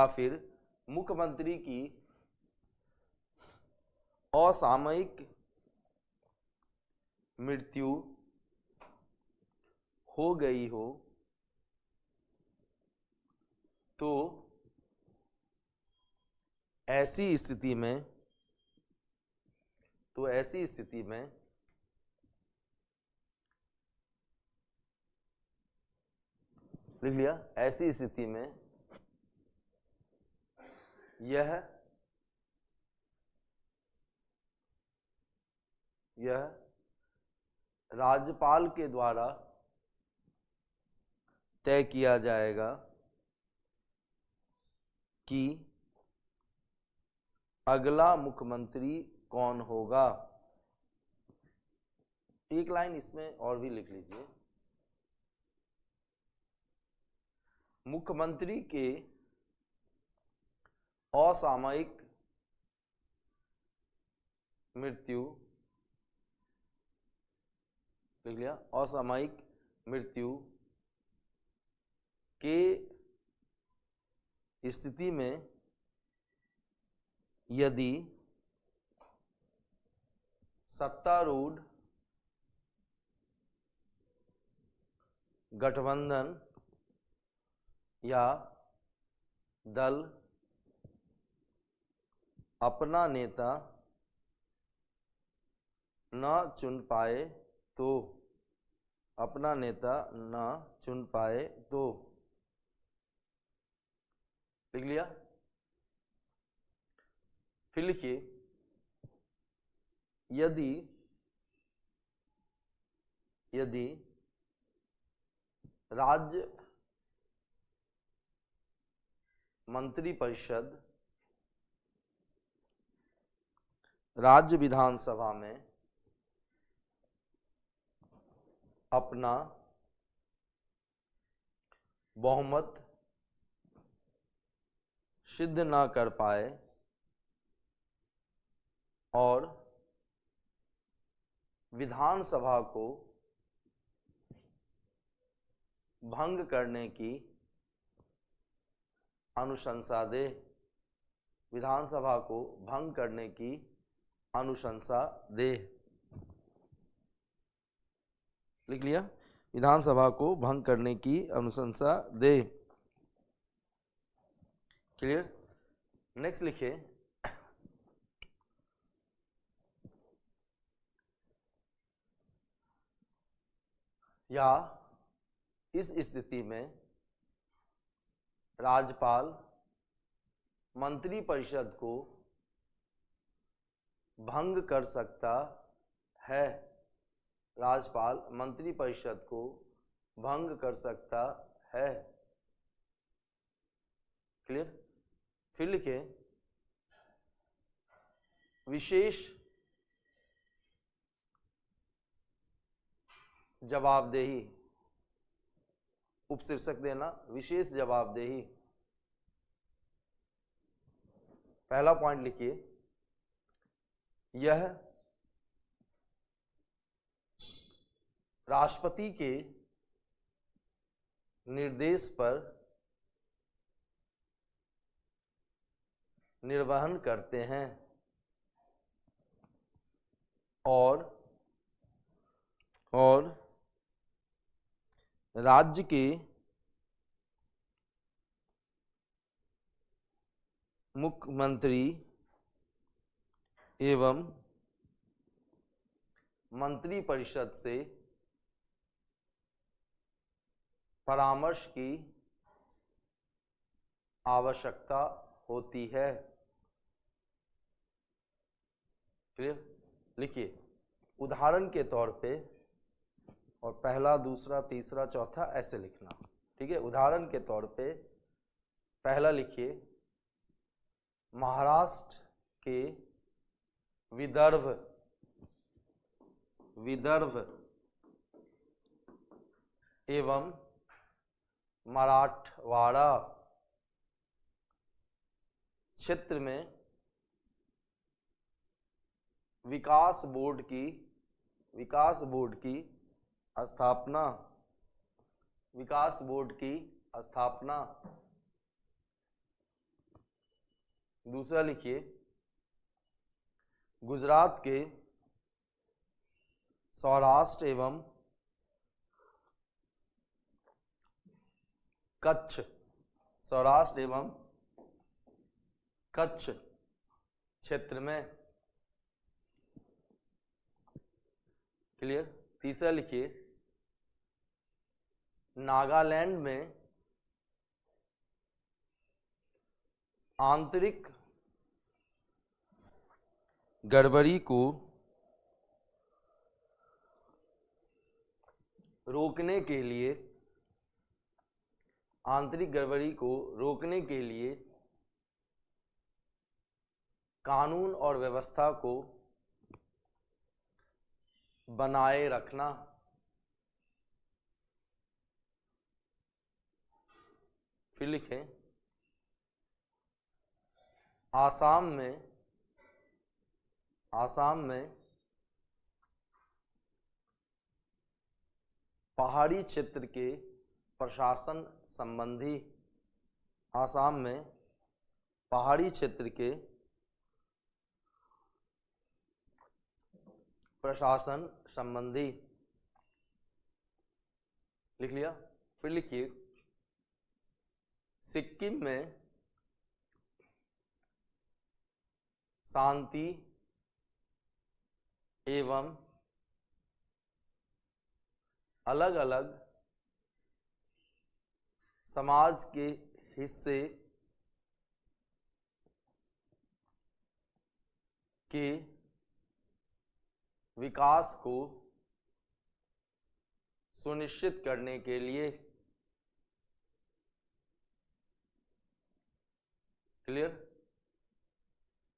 फिर मुख्यमंत्री की असामयिक मृत्यु हो गई हो, तो ऐसी स्थिति में लिख लिया, ऐसी स्थिति में यह राज्यपाल के द्वारा तय किया जाएगा कि अगला मुख्यमंत्री कौन होगा। एक लाइन इसमें और भी लिख लीजिए, मुख्यमंत्री के असामयिक मृत्यु, लिख लिया, असामयिक मृत्यु के स्थिति में यदि सत्तारूढ़ गठबंधन या दल अपना नेता न चुन पाए तो, लिख लिया। फिर लिखिए, यदि राज्य मंत्रिपरिषद राज्य विधानसभा में अपना बहुमत सिद्ध न कर पाए और विधानसभा को भंग करने की अनुशंसा दे, विधानसभा को भंग करने की अनुशंसा दे। लिख लिया, विधानसभा को भंग करने की अनुशंसा दे। क्लियर? नेक्स्ट लिखिए, या इस स्थिति में राज्यपाल मंत्रिपरिषद को भंग कर सकता है, राज्यपाल मंत्रिपरिषद को भंग कर सकता है। क्लियर? फिर लिखे, विशेष जवाबदेही, उपशीर्षक देना विशेष जवाबदेही। पहला पॉइंट लिखिए, यह राष्ट्रपति के निर्देश पर निर्वहन करते हैं और राज्य के मुख्यमंत्री एवं मंत्रिपरिषद से परामर्श की आवश्यकता होती है। क्लियर? लिखिए उदाहरण के तौर पे, और पहला, दूसरा, तीसरा, चौथा ऐसे लिखना। ठीक है, उदाहरण के तौर पे पहला लिखिए, महाराष्ट्र के विदर्भ एवं मराठवाड़ा क्षेत्र में विकास बोर्ड की स्थापना। दूसरा लिखिए, गुजरात के सौराष्ट्र एवं कच्छ क्षेत्र में। क्लियर? तीसरा लिखिए, नागालैंड में आंतरिक गड़बड़ी को रोकने के लिए कानून और व्यवस्था को बनाए रखना। फिर लिखें, आसाम में पहाड़ी क्षेत्र के प्रशासन संबंधी लिख लिया। फिर लिखिए, सिक्किम में शांति एवं अलग अलग समाज के हिस्से के विकास को सुनिश्चित करने के लिए। क्लियर?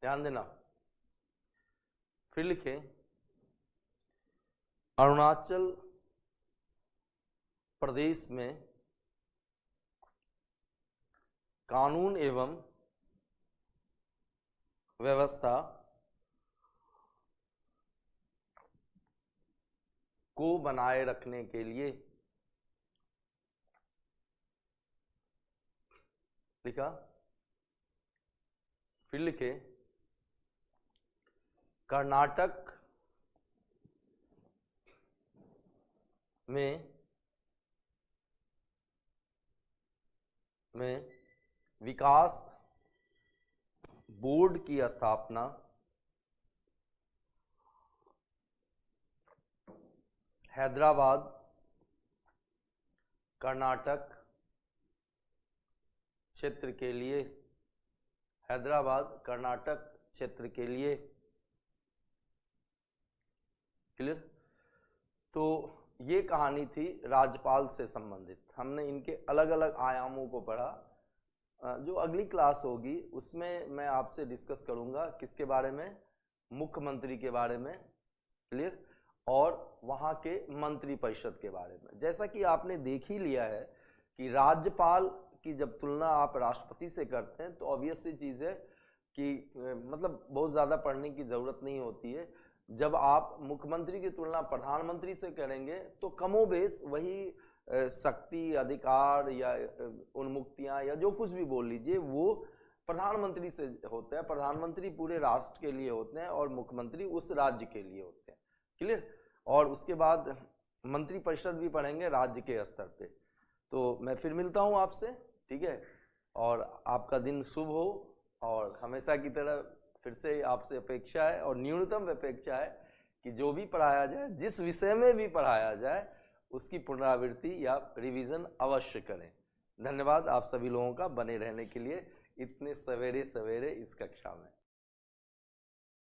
ध्यान देना। फिर लिखें, अरुणाचल प्रदेश में कानून एवं व्यवस्था को बनाए रखने के लिए। लिखा। फिर लिखे, कर्नाटक में विकास बोर्ड की स्थापना हैदराबाद कर्नाटक क्षेत्र के लिए। क्लियर? तो ये कहानी थी राज्यपाल से संबंधित। हमने इनके अलग अलग आयामों को पढ़ा। जो अगली क्लास होगी उसमें मैं आपसे डिस्कस करूंगा किसके बारे में, मुख्यमंत्री के बारे में। क्लियर? और वहाँ के मंत्री परिषद के बारे में। जैसा कि आपने देख ही लिया है कि राज्यपाल की जब तुलना आप राष्ट्रपति से करते हैं तो ऑब्वियस सी चीज़ है कि मतलब बहुत ज़्यादा पढ़ने की ज़रूरत नहीं होती है। जब आप मुख्यमंत्री की तुलना प्रधानमंत्री से करेंगे तो कमोबेश वही शक्ति, अधिकार या उन्मुक्तियां या जो कुछ भी बोल लीजिए वो प्रधानमंत्री से होते हैं। प्रधानमंत्री पूरे राष्ट्र के लिए होते हैं और मुख्यमंत्री उस राज्य के लिए होते हैं। क्लियर? और उसके बाद मंत्रिपरिषद भी पढ़ेंगे राज्य के स्तर पे। तो मैं फिर मिलता हूँ आपसे, ठीक है? और आपका दिन शुभ हो। और हमेशा की तरह फिर से आपसे अपेक्षा है और न्यूनतम अपेक्षा है कि जो भी पढ़ाया जाए, जिस विषय में भी पढ़ाया जाए, उसकी पुनरावृत्ति या रिवीजन अवश्य करें। धन्यवाद आप सभी लोगों का बने रहने के लिए इतने सवेरे सवेरे इस कक्षा में।